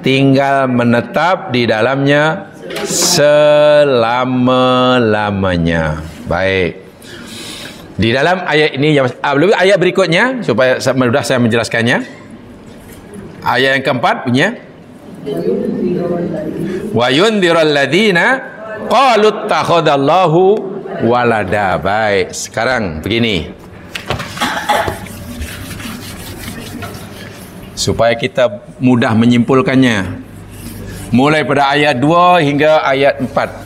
tinggal menetap di dalamnya selama-lamanya. Baik. Di dalam ayat ini, ayat berikutnya supaya mudah saya menjelaskannya. Ayat yang keempat punya wa yundhiral ladzina qalu ittakhadallahu walada. Baik, sekarang begini, supaya kita mudah menyimpulkannya, mulai pada ayat 2 hingga ayat 4.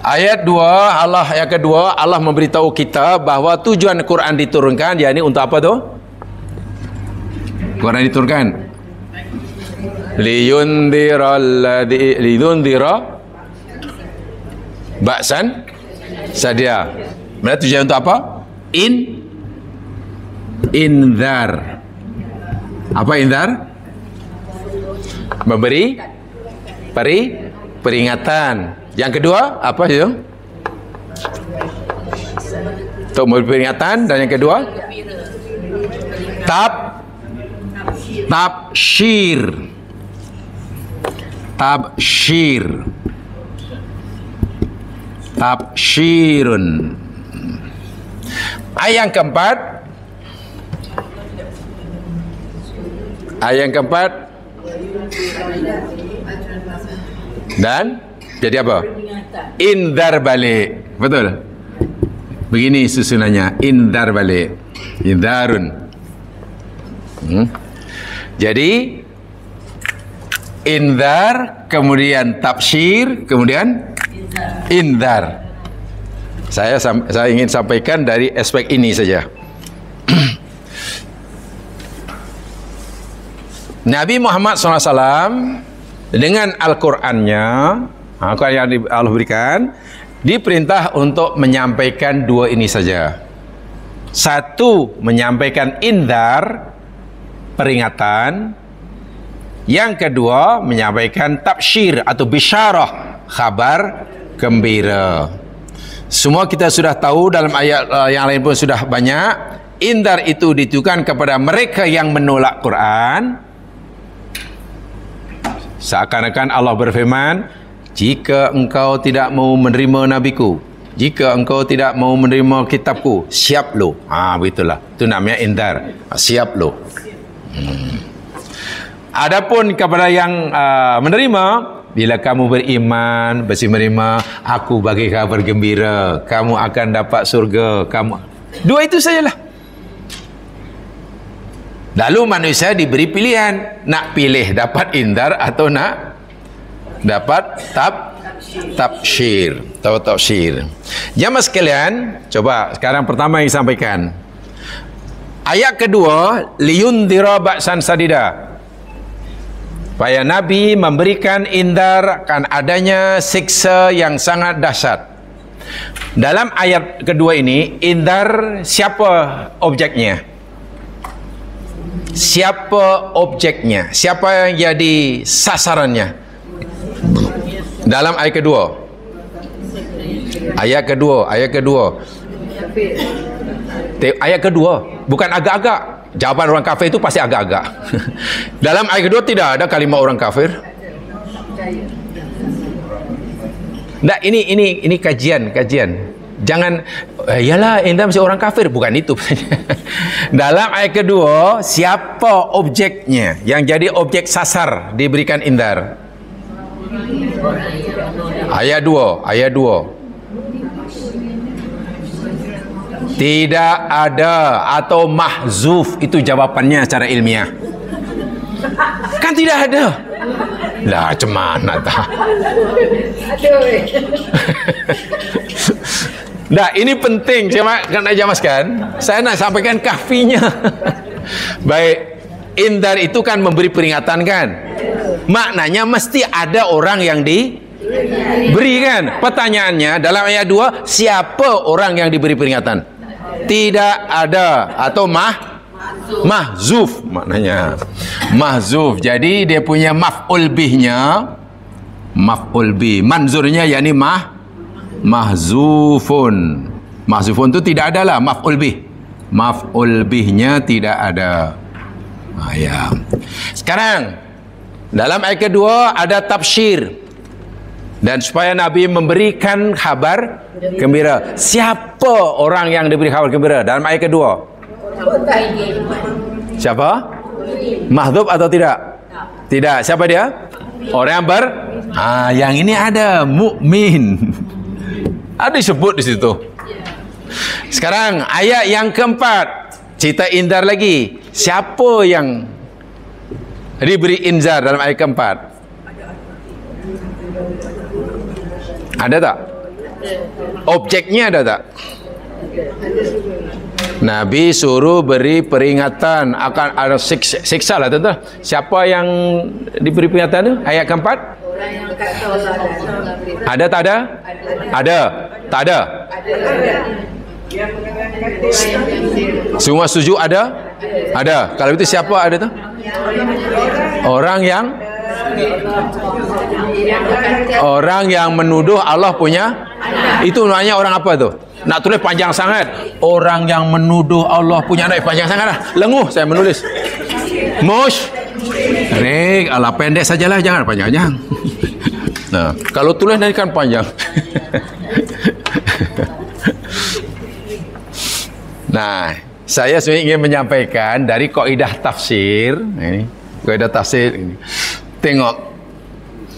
Ayat 2, yang kedua, Allah memberitahu kita bahawa tujuan Quran diturunkan, yakni untuk apa tu? Quran diturunkan liyundhira ba'san syadida. Berarti tujuan untuk apa? Indhar. Apa indhar? Memberi peringatan. Yang kedua apa itu? Untuk memberi peringatan. Dan yang kedua tabsyirun. Ayat yang keempat dan jadi apa? Indhar balik. Betul? Begini susunannya, indhar balik. Indharun. Jadi indhar, kemudian tafsir, kemudian indhar. Saya ingin sampaikan dari aspek ini saja. Nabi Muhammad SAW dengan Al-Qurannya, Al-Quran yang Allah berikan, diperintah untuk menyampaikan dua ini saja. Satu, menyampaikan indhar, peringatan. Yang kedua, menyampaikan tabsyir atau bisyarah, kabar gembira. Semua kita sudah tahu, dalam ayat yang lain pun sudah banyak. Indhar itu ditujukan kepada mereka yang menolak Quran. Seakan-akan Allah berfirman, jika engkau tidak mau menerima nabiku, jika engkau tidak mau menerima kitabku, siap lo. Begitulah. Itu namanya indhar. Siap lo. Adapun kepada yang menerima, bila kamu beriman, bersih menerima, aku bagi kabar gembira, kamu akan dapat surga. Dua itu sajalah. Lalu manusia diberi pilihan, nak pilih dapat indhar atau nak dapat tabsyir. Jamaah sekalian, coba sekarang pertama yang disampaikan. Ayat kedua, liyundhira ba'san sadida. Supaya Nabi memberikan indhar akan adanya siksa yang sangat dahsyat. Dalam ayat kedua ini, indar siapa objeknya? Siapa objeknya? Siapa yang jadi sasarannya? Dalam ayat kedua. Ayat kedua. Bukan agak-agak. Jawaban orang kafir itu pasti agak-agak. Dalam ayat kedua tidak ada kalimat orang kafir. Nah, ini kajian. Jangan yalah Indar mesti orang kafir, bukan itu. Dalam ayat kedua, siapa objeknya yang jadi objek sasar diberikan Indar? Ayat 2. Tidak ada atau mahzuf, itu jawabannya secara ilmiah. Kan tidak ada. Lah cemana tak? Nah, ini penting. Kena jamaskan. Saya nak sampaikan kafinya. Baik, indar itu kan memberi peringatan kan? Maknanya mesti ada orang yang diberikan. Pertanyaannya dalam ayat 2, siapa orang yang diberi peringatan? Tidak ada atau mahzuf, maknanya mahzuf. Jadi dia punya maf'ul bihnya, maf'ul bih, manzurnya yakni mahzufun. Mahzufun itu tidak ada lah maf'ul bih. Maf'ul bihnya tidak ada. Ya. Sekarang dalam ayat kedua ada tafsir. Dan supaya Nabi memberikan kabar gembira. Siapa orang yang diberi kabar gembira dalam ayat kedua? Siapa? Mahdzuf atau tidak? Tidak. Siapa dia? Orang yang yang ini ada mukmin. Ada disebut di situ. Sekarang ayat yang keempat, cerita indar lagi. Siapa yang diberi inzar dalam ayat keempat? Ada tak? Objeknya ada tak? Nabi suruh beri peringatan akan ada siksa lah tuan-tuan. Siapa yang diberi peringatan tu? Ayat keempat? Ada tak ada? Ada. Tak ada? Semua setuju ada? Ada. Kalau itu siapa ada tu? Orang yang menuduh Allah punya, itu namanya orang apa tu? Nak tulis panjang sangat. Orang yang menuduh Allah punya anak, panjang sangat lah. Lenguh saya menulis. Musyrik. Alah, pendek sajalah, jangan panjang-panjang. Nah, kalau tulis nanti kan panjang. Nah, saya sebenarnya ingin menyampaikan dari kaidah tafsir. Ini kaidah tafsir ini. Tengok,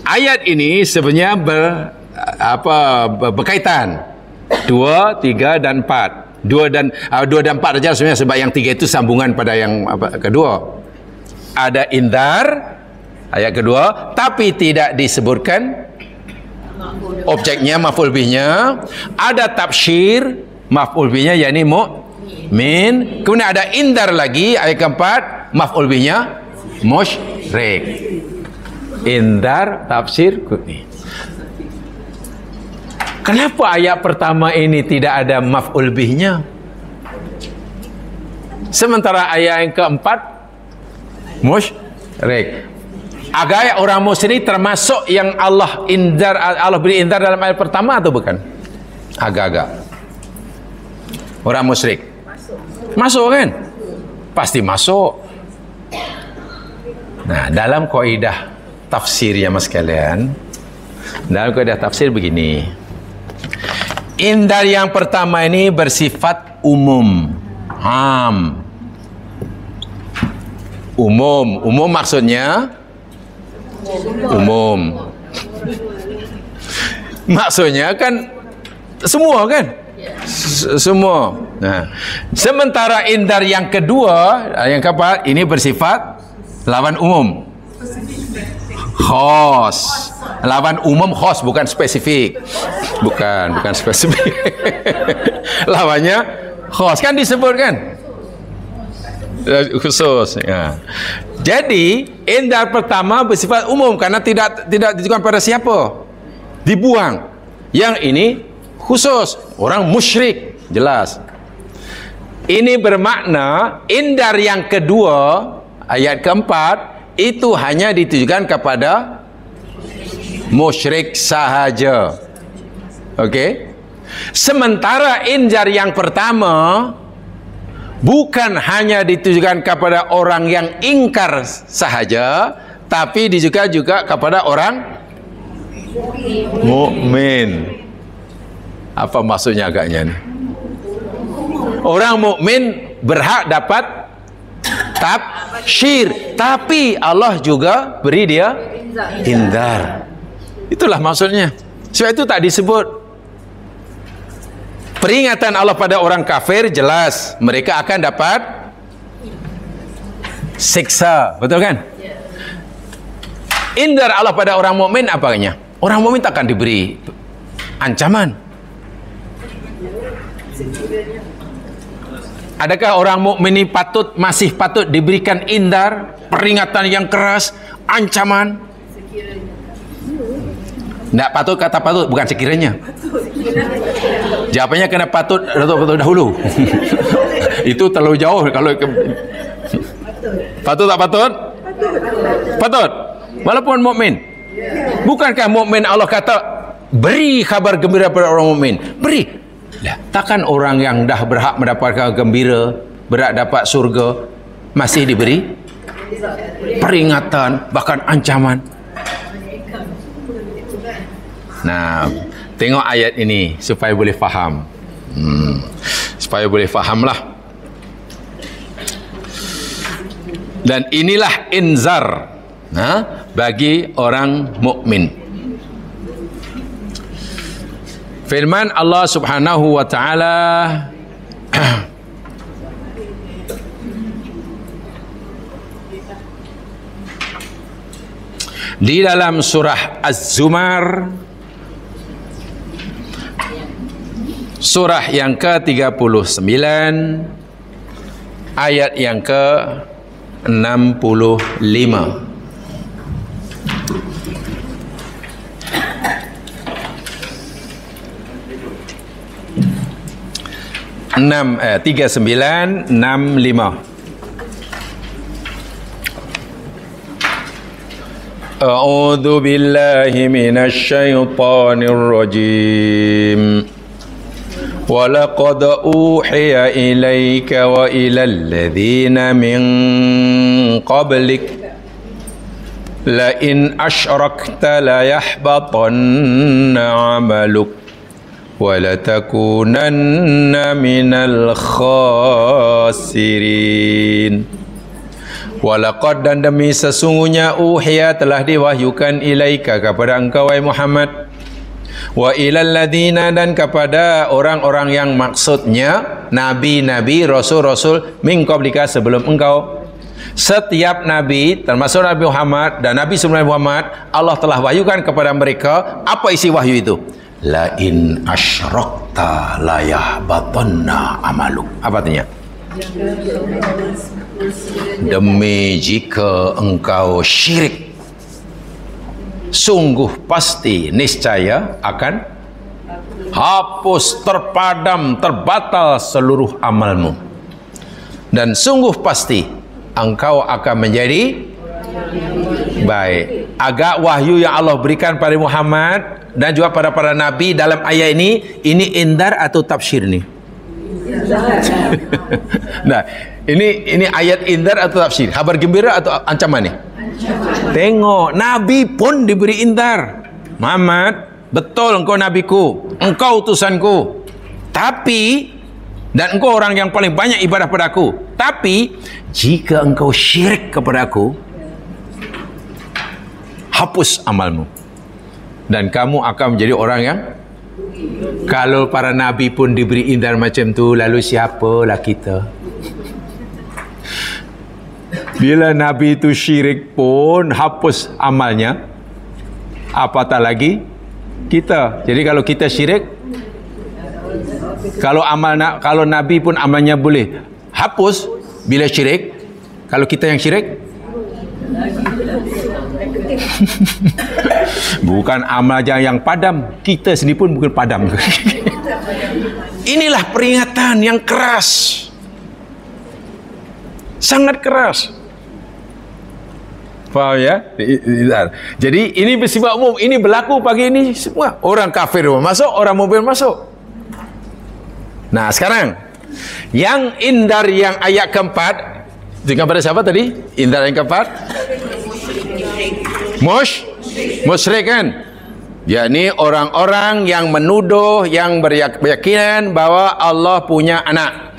ayat ini sebenarnya berkaitan 2, 3 dan 4. 2 dan 4 saja sebenarnya, sebab yang 3 itu sambungan pada yang kedua. Ada indar ayat kedua, tapi tidak disebutkan objeknya, maf'ul bihnya. Ada tafsir, maf'ul bihnya yakni mu'min. Kemudian ada indar lagi ayat keempat, maf'ul bihnya musyrik. Indar, tafsir, kuni. Kenapa ayat pertama ini tidak ada maf'ul bihnya? Sementara ayat yang keempat musyrik. Agak orang musyrik termasuk yang Allah beri indar dalam ayat pertama atau bukan? Agak-agak. Orang musyrik. Masuk kan? Pasti masuk. Nah, dalam kaidah tafsir ya mas sekalian, dalam kaidah tafsir begini, indar yang pertama ini bersifat umum, umum maksudnya umum, maksudnya kan semua kan, semua. Nah, sementara indar yang kedua, yang keempat ini bersifat lawan umum, khos. Lawan umum khos, bukan spesifik. Bukan spesifik. Lawannya khos, kan disebut kan? Khusus. Ya. Jadi, indar pertama bersifat umum karena tidak ditujukan pada siapa. Dibuang. Yang ini khusus. Orang musyrik, jelas. Ini bermakna indar yang kedua, ayat keempat, itu hanya ditujukan kepada musyrik sahaja. Okey? Sementara indar yang pertama bukan hanya ditujukan kepada orang yang ingkar sahaja, tapi ditujukan juga kepada orang mukmin. Apa maksudnya agaknya ni? Orang mukmin berhak dapat tabsyir, tapi Allah juga beri dia indar. Itulah maksudnya. Sebab itu tak disebut. Peringatan Allah pada orang kafir jelas, mereka akan dapat siksa, betul kan? Indar Allah pada orang mukmin apanya? Orang mukmin takkan diberi ancaman. Adakah orang mukmin ini masih patut diberikan indar, peringatan yang keras, ancaman? Tak patut, kata patut, bukan sekiranya. Jawapannya kena patut dahulu. Itu terlalu jauh. Kalau patut tak patut? Patut. Walaupun mukmin. Bukankah mukmin Allah kata beri kabar gembira pada orang mukmin? Beri. Lah, takkan orang yang dah berhak mendapatkan gembira, berhak dapat surga, masih diberi peringatan, bahkan ancaman? Nah, tengok ayat ini supaya boleh faham. Supaya boleh fahamlah. Dan inilah inzar bagi orang mukmin. Firman Allah Subhanahu wa taala di dalam surah Az-Zumar, surah yang ke-39, ayat yang ke-65. 3965. A'udzu billahi minasy syaithanir rajim. Wa laqad uhiya ilaika wa ilal ladzina min qablik la in asyrakta la yahbatanna 'amaluk walatakunanna minal khasirin. Walaqad, dan demi sesungguhnya, uhiya, telah diwahyukan, ilaika, kepada engkau wahai Muhammad, wa ilal ladina, dan kepada orang-orang yang maksudnya nabi-nabi, rasul-rasul, min qablika, sebelum engkau. Setiap nabi, termasuk Nabi Muhammad dan nabi sebelum Nabi Muhammad, Allah telah wahyukan kepada mereka. Apa isi wahyu itu? La in asyrakta la yahbatanna amaluk. Apa artinya? Demi jika engkau syirik, sungguh pasti, niscaya akan hapus, terpadam, terbatal seluruh amalmu. Dan sungguh pasti engkau akan menjadi baik. Agak wahyu yang Allah berikan pada Muhammad dan juga pada para nabi dalam ayat ini indar atau tafsir ni? Nah, ini ayat indar atau tafsir? Kabar gembira atau ancaman ni? Tengok, nabi pun diberi indar. Muhammad, betul engkau nabiku, engkau utusanku. Tapi, dan engkau orang yang paling banyak ibadah padaku. Tapi, jika engkau syirik kepadaku, hapus amalmu. Dan kamu akan menjadi orang yang, kalau para nabi pun diberi indar macam tu, lalu siapalah kita? Bila nabi itu syirik pun hapus amalnya, apatah lagi kita. Jadi kalau kita syirik, kalau nabi pun amalnya boleh hapus bila syirik, kalau kita yang syirik, Bukan amal yang padam, kita sendiri pun bukan padam. Inilah peringatan yang keras, sangat keras. Faham ya? Jadi ini bersifat umum, ini berlaku pagi ini semua. Orang kafir masuk, orang mukmin masuk. Nah sekarang yang indar yang ayat keempat, dengan pada siapa tadi? Indar yang keempat? Musyrik kan? Yakni orang-orang yang menuduh, yang berkeyakinan bahwa Allah punya anak.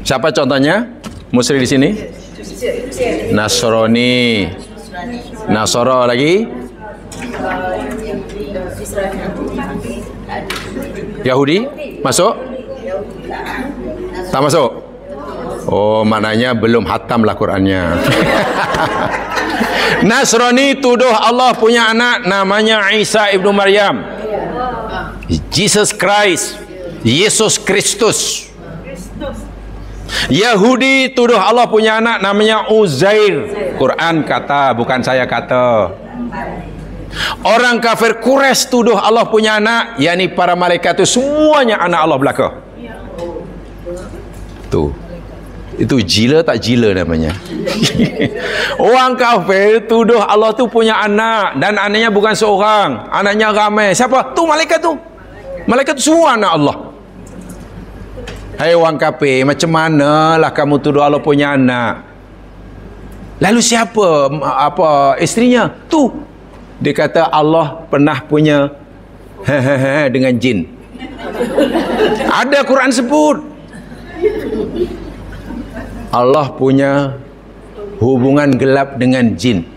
Siapa contohnya? Musyrik di sini? Nasrani. Nasara lagi? Yahudi? Masuk? Tak masuk? Oh, maknanya belum hatamlah Qurannya. Nasrani tuduh Allah punya anak namanya Isa ibnu Maryam. Jesus Christ. Yesus Kristus. Yahudi tuduh Allah punya anak namanya Uzair. Quran kata, bukan saya kata. Orang kafir Quraisy tuduh Allah punya anak, yakni para malaikat itu semuanya anak Allah belaka. Tuh. Itu gila tak gila namanya. Orang kafir tuduh Allah tu punya anak, dan anaknya bukan seorang, anaknya ramai. Siapa? Tu malaikat tu. Malaikat tu semua anak Allah. Hai orang kafir, macam manalah kamu tuduh Allah punya anak? Lalu siapa isterinya? Tu. Dia kata Allah pernah punya dengan jin. Ada Quran sebut. Allah punya hubungan gelap dengan jin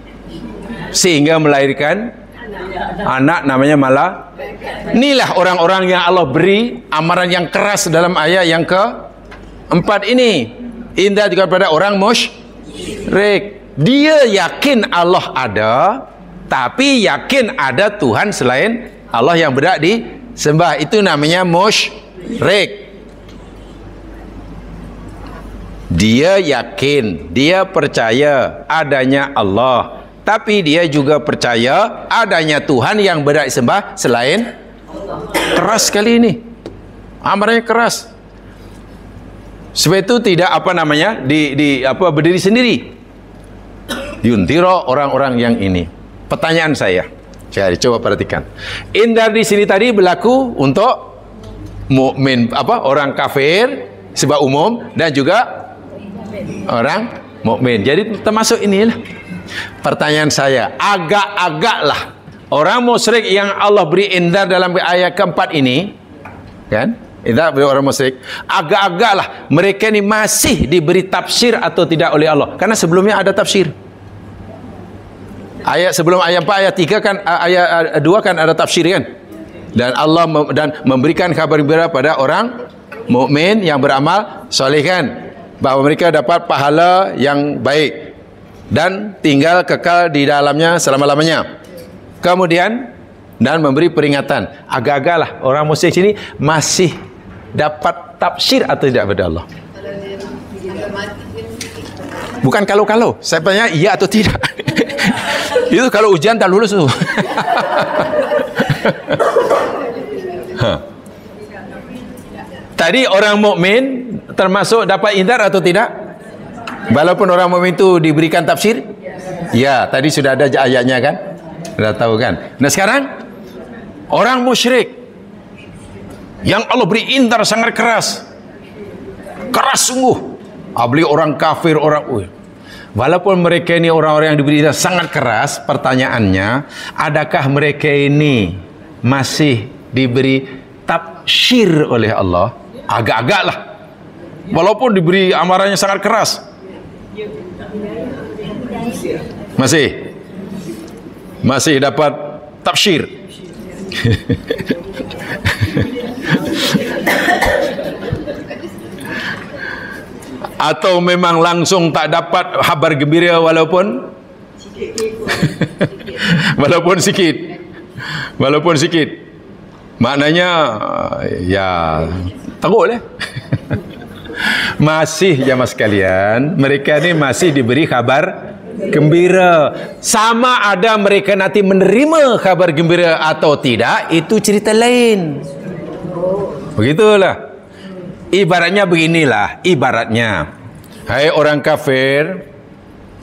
sehingga melahirkan anak namanya Inilah orang-orang yang Allah beri amaran yang keras dalam ayat yang keempat ini. Indah juga kepada orang musyrik. Dia yakin Allah ada, tapi yakin ada Tuhan selain Allah yang berhak disembah. Itu namanya musyrik. Dia yakin, dia percaya adanya Allah, tapi dia juga percaya adanya Tuhan yang berhak disembah selain Allah. Keras sekali ini, amarannya keras. Sebab itu tidak berdiri sendiri. Yuntiro orang-orang yang ini. Pertanyaan saya, coba perhatikan. Indar di sini tadi berlaku untuk mukmin, orang kafir sebab umum, dan juga orang mukmin. Jadi termasuk inilah. Pertanyaan saya, agak-agaklah orang musyrik yang Allah beri indar dalam ayat keempat ini, kan? Indar beri orang musyrik, agak-agaklah mereka ni masih diberi tafsir atau tidak oleh Allah. Karena sebelumnya ada tafsir. Ayat sebelum ayat 4, ayat 3 kan, ayat 2 kan ada tafsir kan? Dan Allah memberikan kabar gembira pada orang mukmin yang beramal soleh kan, bahawa mereka dapat pahala yang baik dan tinggal kekal di dalamnya selama-lamanya. Kemudian dan memberi peringatan, agak-agaklah orang musyrik sini masih dapat tafsir atau tidak pada Allah. Bukan kalau-kalau, saya tanya iya atau tidak. Itu kalau ujian tak lulus tu. Tadi orang mukmin termasuk dapat indar atau tidak? Walaupun orang mukmin itu diberikan tafsir? Ya, tadi sudah ada ayatnya kan? Sudah tahu kan? Nah sekarang orang musyrik yang Allah beri indar sangat keras. Keras sungguh. Beli orang kafir, walaupun mereka ini orang-orang yang diberi indar sangat keras, pertanyaannya, adakah mereka ini masih diberi tafsir oleh Allah? Agak-agaklah. Walaupun diberi amarannya sangat keras. Masih dapat tafsir. Atau memang langsung tak dapat kabar gembira walaupun sikit. Maknanya ya teruk lah. Masih jamaah sekalian, mereka ni masih diberi kabar Gembira. Sama ada mereka nanti menerima kabar gembira atau tidak, itu cerita lain. Begitulah. Ibaratnya beginilah, ibaratnya, hai orang kafir,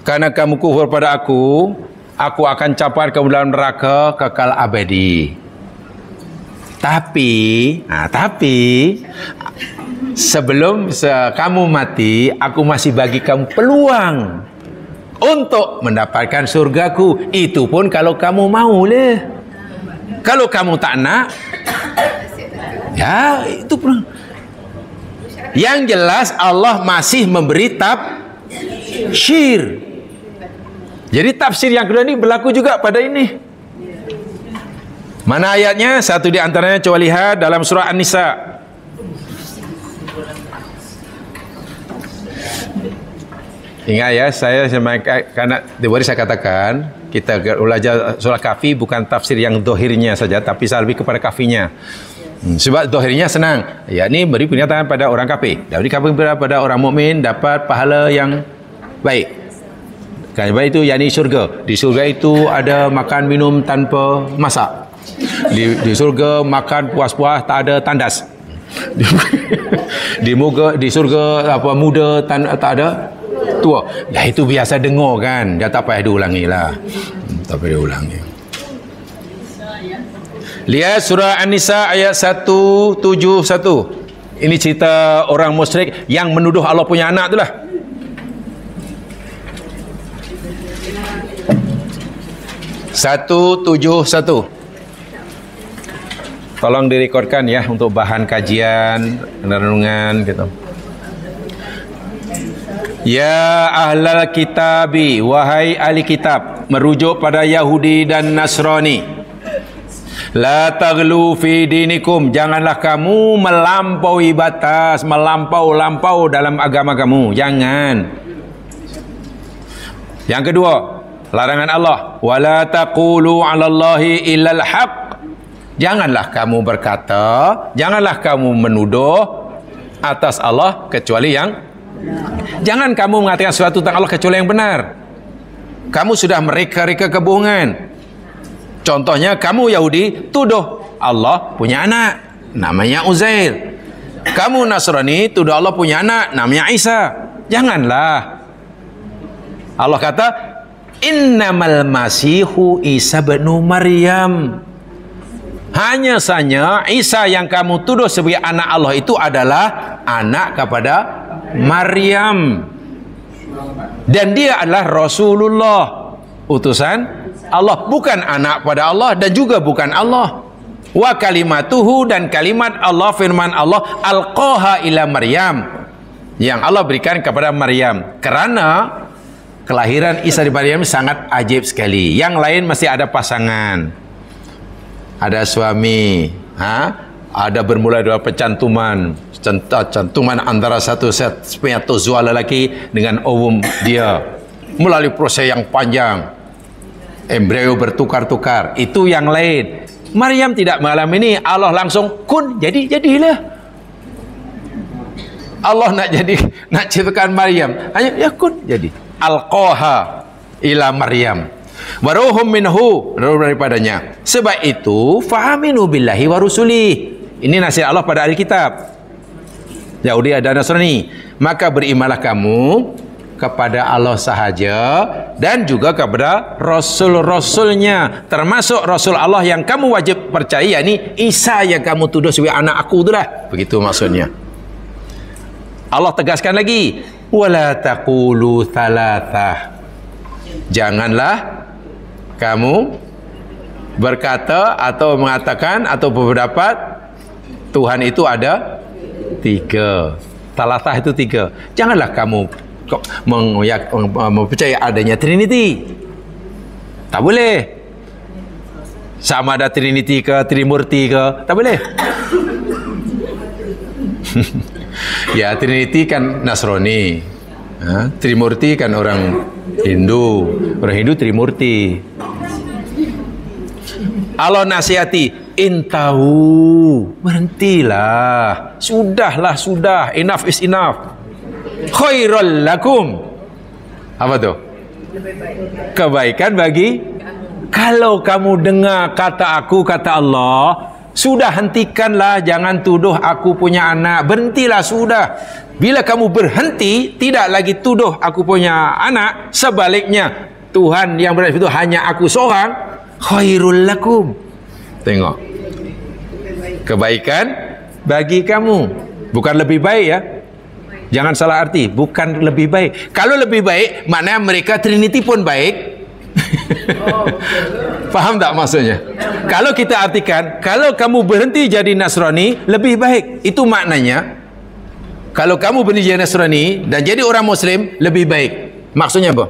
karena kamu kufur pada aku akan campakkan kamu dalam neraka kekal abadi. Tapi sebelum kamu mati, aku masih bagi kamu peluang untuk mendapatkan surgaku. Itu pun kalau kamu mau lah. Kalau kamu tak nak, ya itu pun. Yang jelas Allah masih memberi tafsir. Jadi tafsir yang kedua ini berlaku juga pada ini. Mana ayatnya? Satu di antaranya coba lihat dalam surah An-Nisa. Ingat ya, karena tadi saya katakan kita belajar surah Kahfi bukan tafsir yang dohirnya saja, tapi lebih kepada kafinya. Sebab dohirnya senang, yakni beri pernyataan pada orang kafir, dan beri kabar pada orang mukmin dapat pahala yang baik. Kan baik itu yakni surga. Di surga itu ada makan minum tanpa masak. Di surga makan puas-puas tak ada tandas. Di surga muda tak ada tua. Ya itu biasa dengar kan. Dia tak payah diulangi lah. Tak payah diulangi. Lihat surah An-Nisa ayat 171. Ini cerita orang musyrik yang menuduh Allah punya anak itulah. Satu, 171. Tolong direkodkan ya untuk bahan kajian, renungan gitu. Ya ahlal kitabi, wahai ahli kitab, merujuk pada Yahudi dan Nasrani. La taghlu fi dinikum, janganlah kamu melampaui batas, melampau-lampau dalam agama kamu. Jangan. Yang kedua, larangan Allah, wala taqulu 'alallahi illal haqq. Janganlah kamu berkata, janganlah kamu menuduh atas Allah kecuali yang, jangan kamu mengatakan sesuatu tentang Allah kecuali yang benar. Kamu sudah mereka-reka kebohongan. Contohnya kamu Yahudi tuduh Allah punya anak, namanya Uzair. Kamu Nasrani tuduh Allah punya anak, namanya Isa. Janganlah. Allah kata, innamal masihu Isa bin Maryam. Hanya saja Isa yang kamu tuduh sebagai anak Allah itu adalah anak kepada Maryam. Dan dia adalah Rasulullah, utusan Allah, bukan anak pada Allah dan juga bukan Allah. Wa kalimatuhu, dan kalimat Allah, firman Allah, alqaha ila Maryam, yang Allah berikan kepada Maryam. Karena kelahiran Isa di Maryam sangat ajib sekali. Yang lain masih ada pasangan, ada suami, ada bermula dari cantuman antara satu spermatozoa lelaki dengan ovum dia melalui proses yang panjang, embrio bertukar-tukar. Itu yang lain. Maryam tidak mengalami ini. Allah langsung kun, jadilah. Allah nak ciptakan Maryam, hanya ya kun jadi. Alqaha ila Maryam waruhum minhu, daripadanya. Sebab itu fahaminu billahi wa rusuli. Ini nasihat Allah pada ahli kitab Yahudi dan Nasrani. Maka berimanlah kamu kepada Allah sahaja dan juga kepada Rasul-Rasulnya, termasuk Rasul Allah yang kamu wajib percaya, yakni Isa yang kamu tuduh sebagai anak aku itulah. Begitu maksudnya. Allah tegaskan lagi, wala taqulu thalathah. Janganlah kamu berkata atau mengatakan atau berpendapat Tuhan itu ada 3. Thalathah itu 3. Janganlah kamu mempercayai adanya Trinity. Tak boleh. Sama ada Trinity ke Trimurti ke, tak boleh. Ya, Trinity kan Nasrani, Trimurti kan orang Hindu. Orang Hindu Trimurti. Allah nasihati, intahu, berhentilah, sudah, enough is enough. Khairul lakum. Apa tu? Kebaikan bagi kalau kamu dengar kata aku, kata Allah, sudah hentikanlah, jangan tuduh aku punya anak, berhentilah sudah. Bila kamu berhenti, tidak lagi tuduh aku punya anak, sebaliknya Tuhan yang berada itu hanya aku seorang, khairul lakum. Tengok, kebaikan bagi kamu, bukan lebih baik ya. Jangan salah arti, bukan lebih baik. Kalau lebih baik, maknanya mereka Trinity pun baik. Faham tak maksudnya? Kalau kita artikan, kalau kamu berhenti jadi Nasrani, lebih baik. Itu maknanya, kalau kamu berhenti jadi Nasrani dan jadi orang Muslim, lebih baik. Maksudnya apa?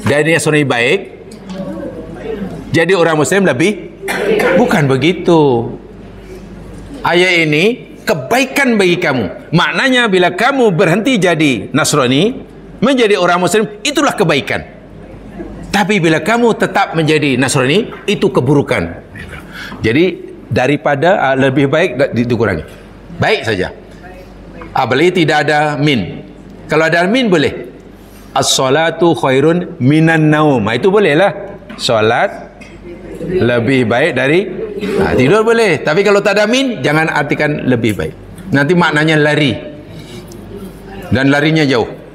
Dari Nasrani baik, jadi orang Muslim lebih? Bukan begitu. Ayat ini kebaikan bagi kamu. Maknanya bila kamu berhenti jadi Nasrani, menjadi orang Muslim, itulah kebaikan. Tapi bila kamu tetap menjadi Nasrani, itu keburukan. Jadi daripada lebih baik dikurangi. Baik saja. Apalagi tidak ada min. Kalau ada min boleh. As-salatu khairun minan naum. Itu boleh lah. Salat lebih baik dari tidur boleh. Tapi kalau tak ada min, jangan artikan lebih baik. Nanti maknanya lari. Dan larinya jauh.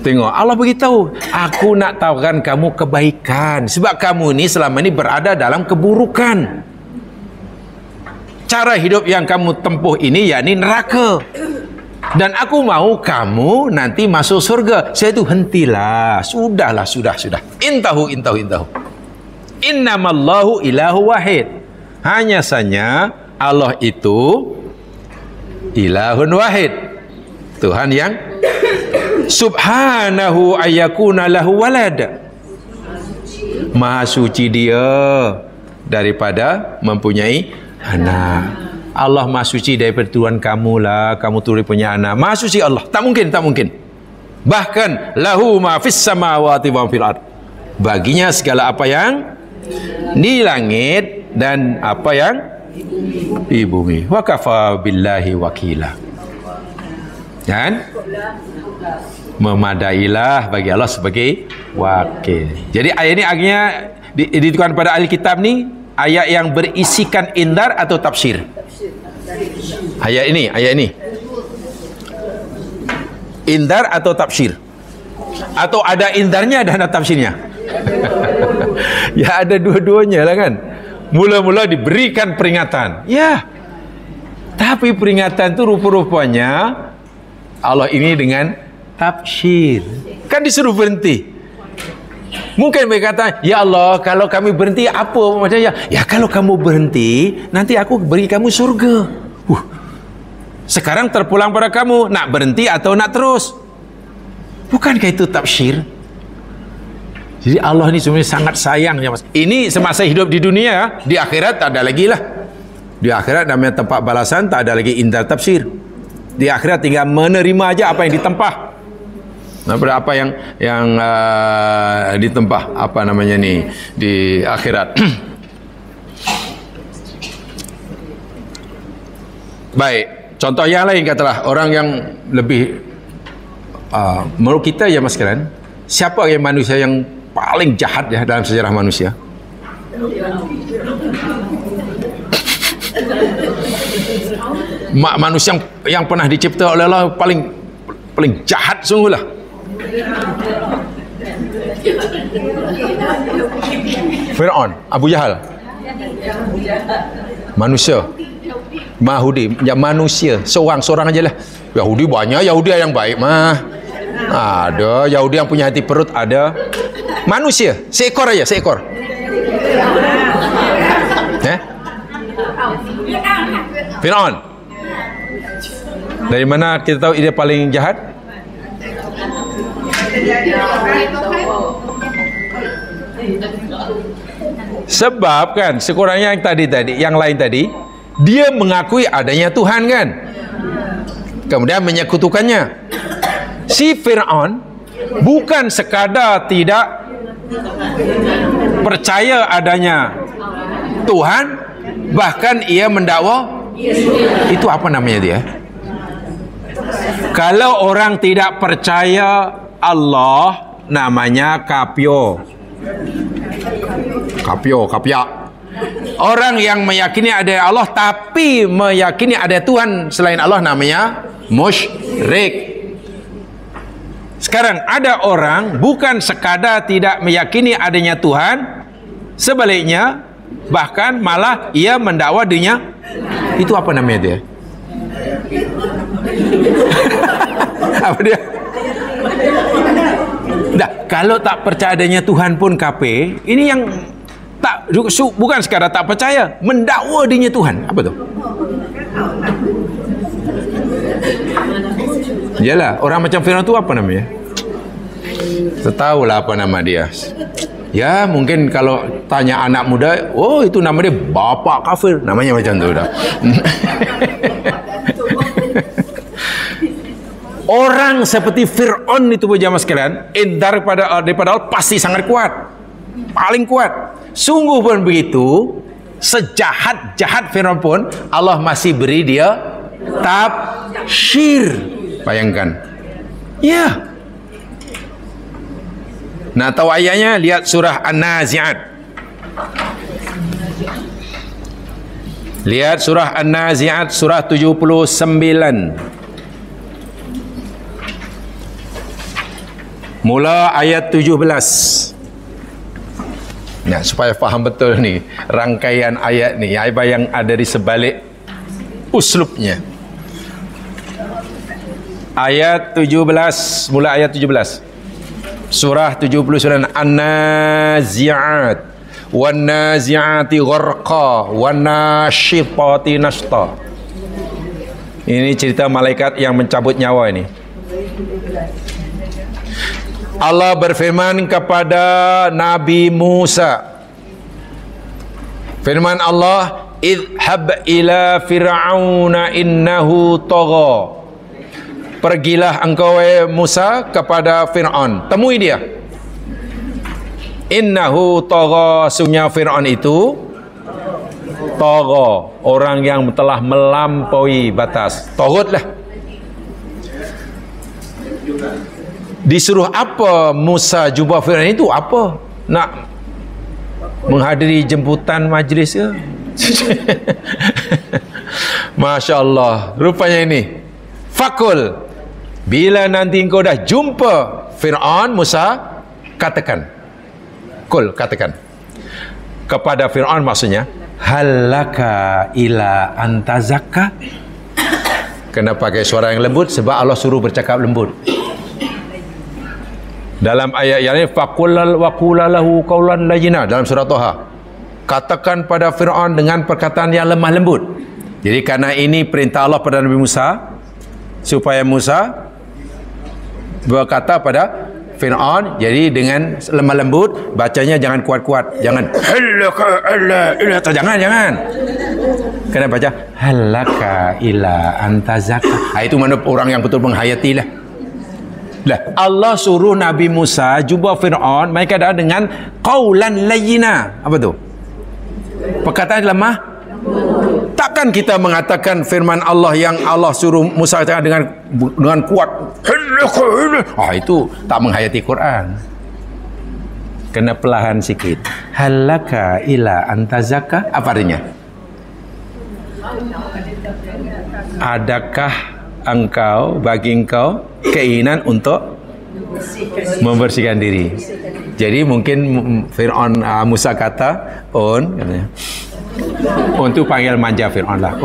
Tengok, Allah beritahu, aku nak tawarkan kamu kebaikan. Sebab kamu ni selama ni berada dalam keburukan. Cara hidup yang kamu tempuh ini yakni neraka. Dan aku mau kamu nanti masuk surga. Saya tu hentilah. Sudahlah, sudah. Intahu. Innamallahu ilahu wahid. Hanya saja Allah itu ilahun wahid. Tuhan yang subhanahu ayyakuna lahu walad. Maha suci dia daripada mempunyai anak. Allah maha suci daripada Tuhan kamu lah. Kamu turi punya anak. Maha suci Allah. Tak mungkin. Bahkan lahu ma fis samawati wa fil ard. Baginya segala apa yang di langit dan apa yang di bumi. Wa kafa billahi wakila. Dan memadailah bagi Allah sebagai wakil. Jadi ayat ini akhirnya ditujukan pada ahli kitab ni, ayat yang berisikan indar atau tafsir. Ayat ini indar atau tafsir, atau ada indarnya dan ada tafsirnya. Ya ada dua-duanya lah kan. Mula-mula diberikan peringatan, ya, tapi peringatan itu rupa-rupanya Allah ini dengan tafsir. Kan disuruh berhenti. Mungkin mereka kata, ya Allah, kalau kami berhenti apa macamnya? Ya kalau kamu berhenti, nanti aku beri kamu surga. Sekarang terpulang pada kamu, nak berhenti atau nak terus? Bukankah itu tafsir? Jadi Allah ini sebenarnya sangat sayang. Ini semasa hidup di dunia, di akhirat tak ada lagi lah. Di akhirat namanya tempat balasan, tak ada lagi indar tafsir. Di akhirat tinggal menerima aja apa yang ditempah. Apa yang ditempah, apa namanya ni di akhirat. Baik, contoh yang lain katalah orang yang lebih menurut kita ya mas sekalian, siapa yang manusia yang paling jahat ya dalam sejarah manusia? Manusia yang pernah dicipta oleh Allah paling jahat sungguhlah. Fir'aun, Abu Jahal. Manusia. Yahudi, ya manusia, seorang aja lah. Yahudi banyak, Yahudi yang baik mah. Ada Yahudi yang punya hati perut, ada. Manusia, seekor aja, seekor. Fir'aun. Dari mana kita tahu dia paling jahat? Sebab kan sekurangnya yang lain tadi dia mengakui adanya Tuhan kan, kemudian menyekutukannya. Si Fir'aun bukan sekadar tidak percaya adanya Tuhan, bahkan ia mendakwa. Itu apa namanya dia? Kalau orang tidak percaya Allah, namanya kapyo. Kapyak. Orang yang meyakini ada Allah tapi meyakini ada Tuhan selain Allah namanya musyrik. Sekarang ada orang bukan sekadar tidak meyakini adanya Tuhan, sebaliknya bahkan malah ia mendakwa dirinya. Itu apa namanya dia? Apa dia? Dah, kalau tak percaya adanya Tuhan pun kafir. Ini yang tak, bukan sekadar tak percaya, mendakwa dirinya Tuhan. Apa tu? Yalah, orang macam Firaun tu apa namanya? Tahulah apa nama dia. Ya, mungkin kalau tanya anak muda, oh itu nama dia bapak kafir. Namanya macam tu dah. Orang seperti Fir'aun itu berjamaah sekalian, daripada Allah pasti sangat kuat. Paling kuat. Sungguh pun begitu, sejahat-jahat Fir'aun pun Allah masih beri dia tafsir. Bayangkan. Ya. Nah, tahu ayatnya? Lihat surah An-Nazi'at. Lihat surah An-Nazi'at surah 79. Mula ayat 17. Nah, supaya faham betul ni rangkaian ayat ni, apa yang ada di sebalik uslubnya. Ayat 17, mula ayat 17. Surah 79 An-Nazi'at wan-nazi'ati gharqa wan-nashitati nashta. Ini cerita malaikat yang mencabut nyawa ini. Allah berfirman kepada Nabi Musa. Firman Allah, "Idhhab ila fir'auna innahu tagha." Pergilah engkau Musa kepada Fir'aun, temui dia. Innahu tagha, sungguhnya Fir'aun itu tagha, orang yang telah melampaui batas. Taghutlah. Disuruh apa Musa jumpa Fir'aun itu? Apa? Nak menghadiri jemputan majlis ke? Masya Allah. Rupanya ini. Fakul. Bila nanti engkau dah jumpa Fir'aun, Musa, katakan. Kul, katakan. Kepada Fir'aun maksudnya, halaka ila antazakka. Kenapa pakai suara yang lembut? Sebab Allah suruh bercakap lembut. Dalam ayat yang ini, faqulal waqulalahu qawlan layyina, dalam surah Thaha, katakan pada Fir'aun dengan perkataan yang lemah lembut. Jadi karena ini perintah Allah pada Nabi Musa, supaya Musa berkata pada Fir'aun, jadi dengan lemah lembut, bacanya jangan kuat-kuat, jangan jangan kena baca halaka ila antazaka. Itu mana orang yang betul menghayati lah. Allah suruh Nabi Musa jumpa Fir'aun, mereka ada dengan qaulan layyina. Apa tu? Perkataan lemah. Takkan kita mengatakan firman Allah yang Allah suruh Musa dengan kuat. Itu tak menghayati Quran. Kena perlahan sikit. Halaka ila antazaka. Apa artinya? Adakah engkau, bagi engkau keinginan untuk membersihkan diri? Jadi mungkin Fir'aun, Musa kata katanya, untuk panggil manja Fir'aun lah,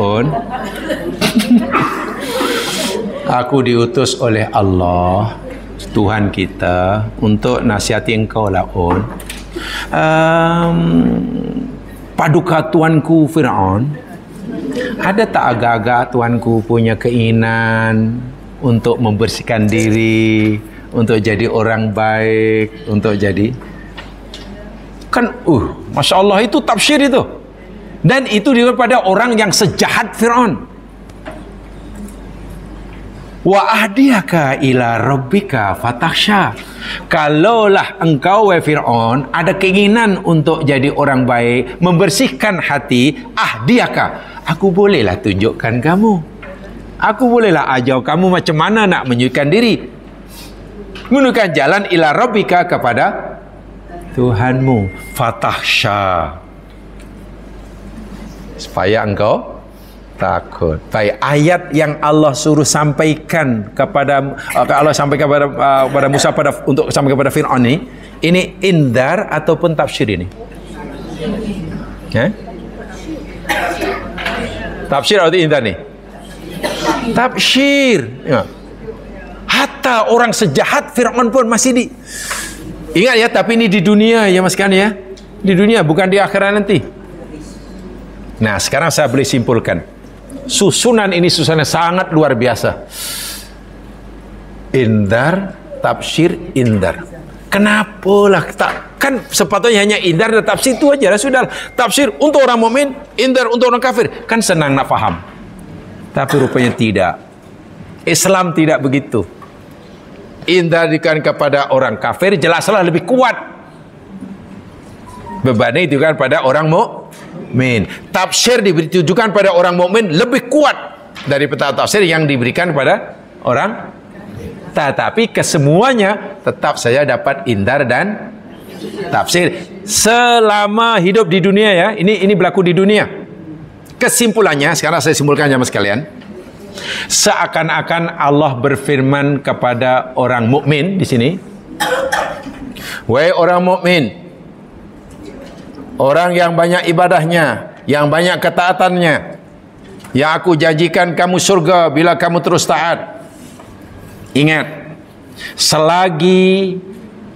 aku diutus oleh Allah Tuhan kita untuk nasihati engkau lah, paduka tuanku Fir'aun, ada tak agak-agak tuanku punya keinginan untuk membersihkan diri, untuk jadi orang baik, untuk jadi kan Masya Allah, itu tafsir itu, dan itu daripada orang yang sejahat Fir'aun. Wa ahdiyaka ila rabbika fatakhsha. Kalaulah engkau Fir'aun ada keinginan untuk jadi orang baik, membersihkan hati, ahdiyaka, aku bolehlah tunjukkan kamu, aku bolehlah ajar kamu macam mana nak menunjukkan diri. menunjukkan jalan ila rabbika, kepada Tuhanmu. Fatahsya, supaya engkau takut. Baik, ayat yang Allah suruh sampaikan kepada Allah sampaikan kepada Musa untuk sampai kepada Fir'aun ini indar ataupun tafsir ini? Tafsir atau indar nih? Tafsir. Ya. Hatta orang sejahat Fir'aun pun masih ingat ya, tapi ini di dunia ya Mas Kan ya. Di dunia, bukan di akhirat nanti. Nah, sekarang saya boleh simpulkan. Susunan ini susunan sangat luar biasa. Indar, tafsir, indar. Kenapa lah kan sepatutnya hanya indar dan tafsir itu aja lah, sudah. Tafsir untuk orang mukmin, indar untuk orang kafir. Kan senang nak faham. Tapi rupanya tidak. Islam tidak begitu. Indar diberikan kepada orang kafir jelaslah lebih kuat. Bebannya itu kan pada orang mukmin. Tafsir ditujukan pada orang mukmin lebih kuat daripada tafsir yang diberikan pada orang. Tetapi kesemuanya tetap saya dapat indar dan tafsir selama hidup di dunia ya. Ini berlaku di dunia. Kesimpulannya sekarang saya simpulkan ya Mas kalian. Seakan-akan Allah berfirman kepada orang mukmin di sini, wahai orang mukmin, orang yang banyak ibadahnya, yang banyak ketaatannya, yang aku janjikan kamu surga bila kamu terus taat. Ingat, selagi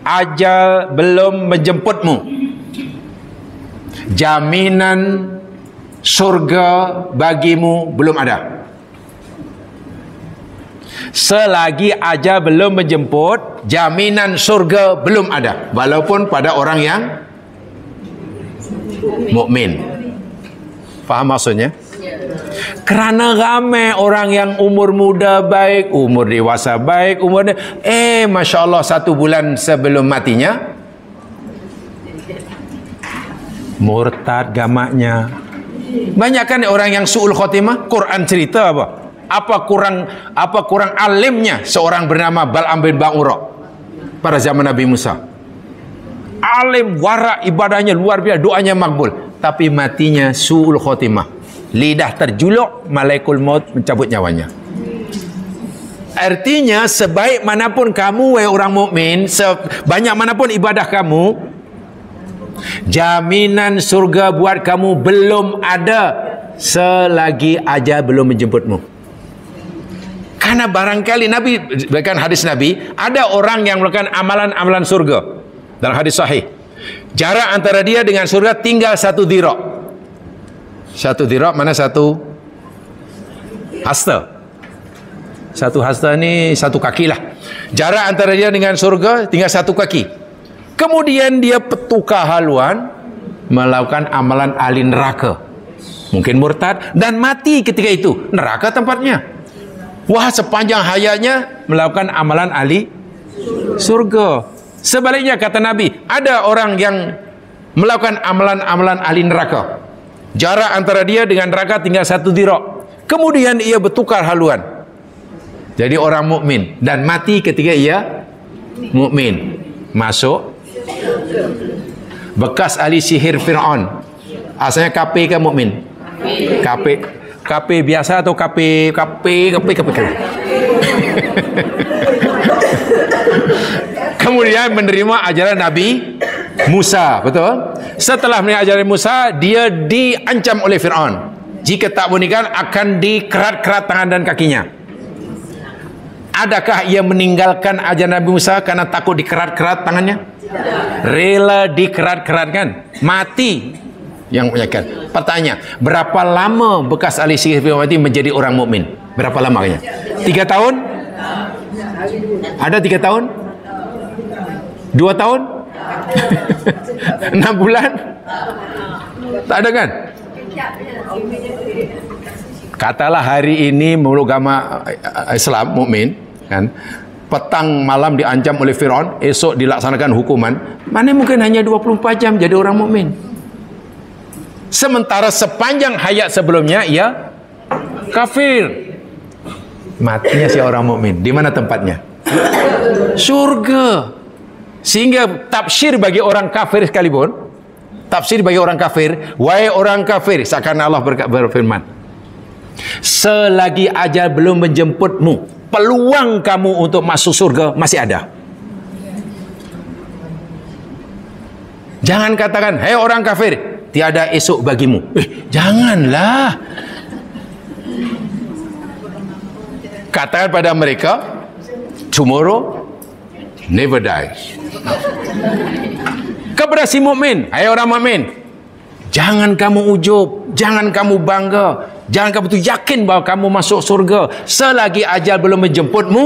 ajal belum menjemputmu, jaminan surga bagimu belum ada. Selagi ajal belum menjemput, jaminan surga belum ada, walaupun pada orang yang mukmin. Faham maksudnya? Kerana ramai orang yang umur muda baik, umur dewasa baik, Masya Allah 1 bulan sebelum matinya murtad gamaknya. Banyak kan orang yang su'ul khotimah. Quran cerita apa? Apa kurang alimnya seorang bernama Bal'am bin Ba'ura pada zaman Nabi Musa. Alim, wara, ibadahnya luar biasa, doanya makbul, tapi matinya su'ul khotimah. Lidah terjuluk, malaikul maut mencabut nyawanya. Artinya sebaik manapun kamu wahai orang mukmin, sebanyak manapun ibadah kamu, jaminan surga buat kamu belum ada selagi ajal belum menjemputmu. Karena barangkali Nabi berikan hadis Nabi, ada orang yang melakukan amalan-amalan surga dalam hadis sahih. Jarak antara dia dengan surga tinggal 1 dhira'. 1 dhira' mana 1 hasta. 1 hasta ni 1 kaki lah. Jarak antara dia dengan surga tinggal 1 kaki. Kemudian dia tukar haluan melakukan amalan ahli neraka. Mungkin murtad dan mati ketika itu. Neraka tempatnya. Wah, sepanjang hayatnya melakukan amalan ahli surga. Sebaliknya kata Nabi, ada orang yang melakukan amalan-amalan ahli neraka. Jarak antara dia dengan neraka tinggal 1 dhira'. Kemudian ia bertukar haluan jadi orang mukmin dan mati ketika ia mukmin. Masuk bekas ahli sihir Fir'aun. Asalnya kafir ke mukmin? Kafir biasa atau kafir? Kemudian menerima ajaran Nabi Musa, betul? Setelah menerima ajaran Musa, dia diancam oleh Fir'aun. Jika tak menikah akan dikerat-kerat tangan dan kakinya. Adakah ia meninggalkan ajaran Nabi Musa karena takut dikerat-kerat tangannya? Rela dikerat-keratkan, mati yang menyakitkan. Pertanyaan, berapa lama bekas ahli sihir Fir'aun menjadi orang mukmin? Berapa lama kayaknya? 3 tahun? Ada 3 tahun? 2 tahun? 6 bulan? Tak ada kan? Katalah hari ini menurut agama Islam mukmin kan, petang malam diancam oleh Fir'aun, esok dilaksanakan hukuman, mana mungkin hanya 24 jam jadi orang mukmin. Sementara sepanjang hayat sebelumnya ia kafir. Matinya si orang mukmin di mana tempatnya? Surga. Sehingga tafsir bagi orang kafir sekalipun, tafsir bagi orang kafir, wahai orang kafir, seakan Allah berfirman, selagi ajal belum menjemputmu, peluang kamu untuk masuk surga masih ada. Jangan katakan, hei orang kafir, tiada esok bagimu. Janganlah. Katakan pada mereka, tomorrow never dies. Kepada si mukmin, hai orang mukmin, jangan kamu ujub, jangan kamu bangga, jangan kamu tu yakin bahawa kamu masuk surga. Selagi ajal belum menjemputmu,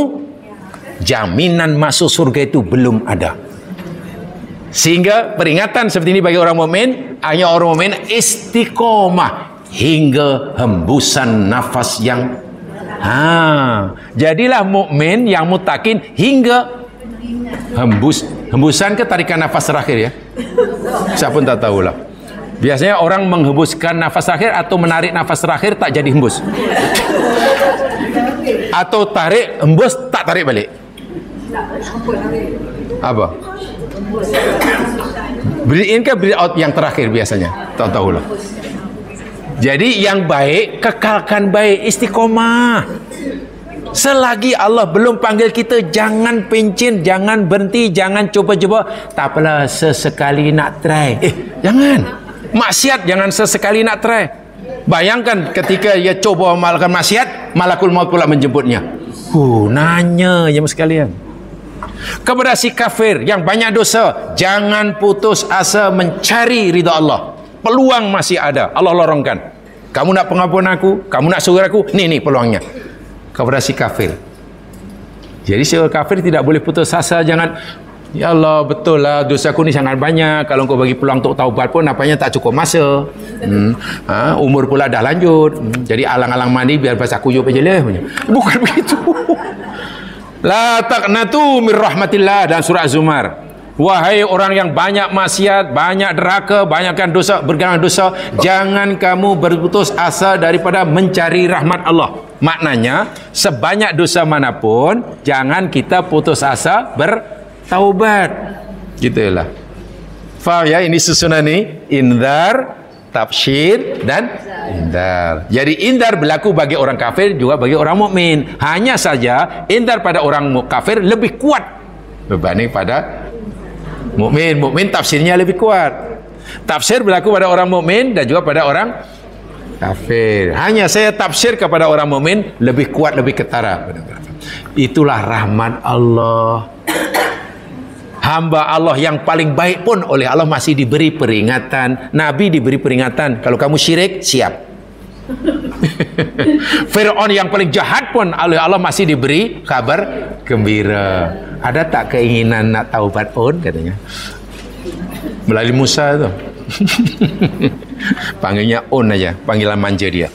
jaminan masuk surga itu belum ada. Sehingga peringatan seperti ini bagi orang mukmin, hanya orang mukmin istiqomah hingga hembusan nafas yang jadilah mukmin yang mutakin hingga hembusan ke tarikan nafas terakhir ya. Saya pun tak tahulah. Biasanya orang menghembuskan nafas terakhir atau menarik nafas terakhir tak jadi hembus. Atau tarik hembus tak tarik balik. Apa? Breathe in ke breathe out yang terakhir biasanya? Tak tahulah. Jadi yang baik kekalkan baik, istiqomah. Selagi Allah belum panggil kita, jangan pencin, jangan berhenti, jangan cuba-cuba. Tak apalah, sesekali nak try. Jangan. Maksiat jangan sesekali nak try. Bayangkan ketika ia coba amalkan maksiat, malakul maut pula menjemputnya. Nanya jemaah sekalian. Kepada si kafir yang banyak dosa, jangan putus asa mencari ridha Allah. Peluang masih ada. Allah lorongkan. Kamu nak pengampunan aku, kamu nak surga aku, ni peluangnya. Kepada si kafir. Jadi si kafir tidak boleh putus asa. Jangan, ya Allah betul lah dosaku ni sangat banyak, kalau kau bagi peluang untuk taubat pun nampaknya tak cukup masa. Umur pula dah lanjut, jadi alang-alang mandi biar pas aku yuk aja lah. Bukan begitu. La taqnatu mir rahmatillah, dan surah Az-Zumar. Wahai orang yang banyak maksiat, banyak deraka, banyakkan dosa, bergerak dosa, jangan kamu berputus asa daripada mencari rahmat Allah. Maknanya, sebanyak dosa manapun, jangan kita putus asa bertaubat. Gitulah. Faham ya, ini susunan ni, indar, tafsir dan indar. Jadi indar berlaku bagi orang kafir juga bagi orang mukmin. Hanya saja indar pada orang kafir lebih kuat berbanding pada mukmin. Mukmin tafsirnya lebih kuat. Tafsir berlaku pada orang mukmin dan juga pada orang kafir. Hanya saya tafsir kepada orang mukmin lebih kuat, lebih ketara. Itulah rahmat Allah. Hamba Allah yang paling baik pun oleh Allah masih diberi peringatan. Nabi diberi peringatan. Kalau kamu syirik, siap. Fir'aun yang paling jahat pun oleh Allah masih diberi kabar gembira. Ada tak keinginan nak taubat pun, katanya. Melalui Musa itu. Panggilnya On aja, panggilan manja dia.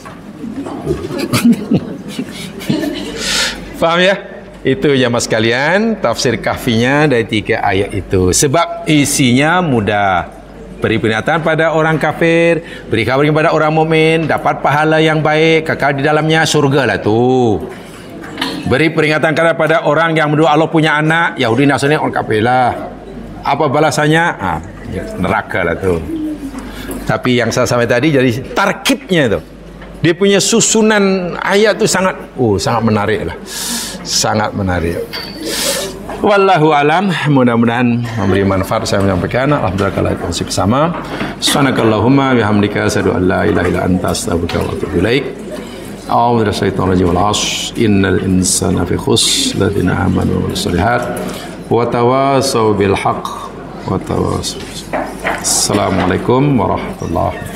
Faham ya? Itu jamaah sekalian, tafsir kahfinya dari 3 ayat itu. Sebab isinya mudah. Beri peringatan pada orang kafir, beri kabar kepada orang mukmin, dapat pahala yang baik, kekal di dalamnya, surga lah tu. Beri peringatan kepada orang yang menurut Allah punya anak, Yahudi Nasrani, orang kafir lah. Apa balasannya? Neraka lah tu. Tapi yang saya sampai tadi, jadi tarkibnya tu. Dia punya susunan ayat tu sangat menarik lah. Sangat menarik. Wallahu alam, mudah-mudahan memberi manfaat saya menyampaikan. Alhamdulillah kalau itu masih bersama. Subhanakallahumma bihamdika asyhadu an la ilaha illa anta astaghfiruka wa atubu ilaik. A'udzu billahi minasyaitonir rajim. Wal 'ashr innal insana fi khusr alladziina aamanu wa 'amilus shalihat wa tawassaw bil haqq wa tawassaw. Assalamualaikum warahmatullahi wabarakatuh.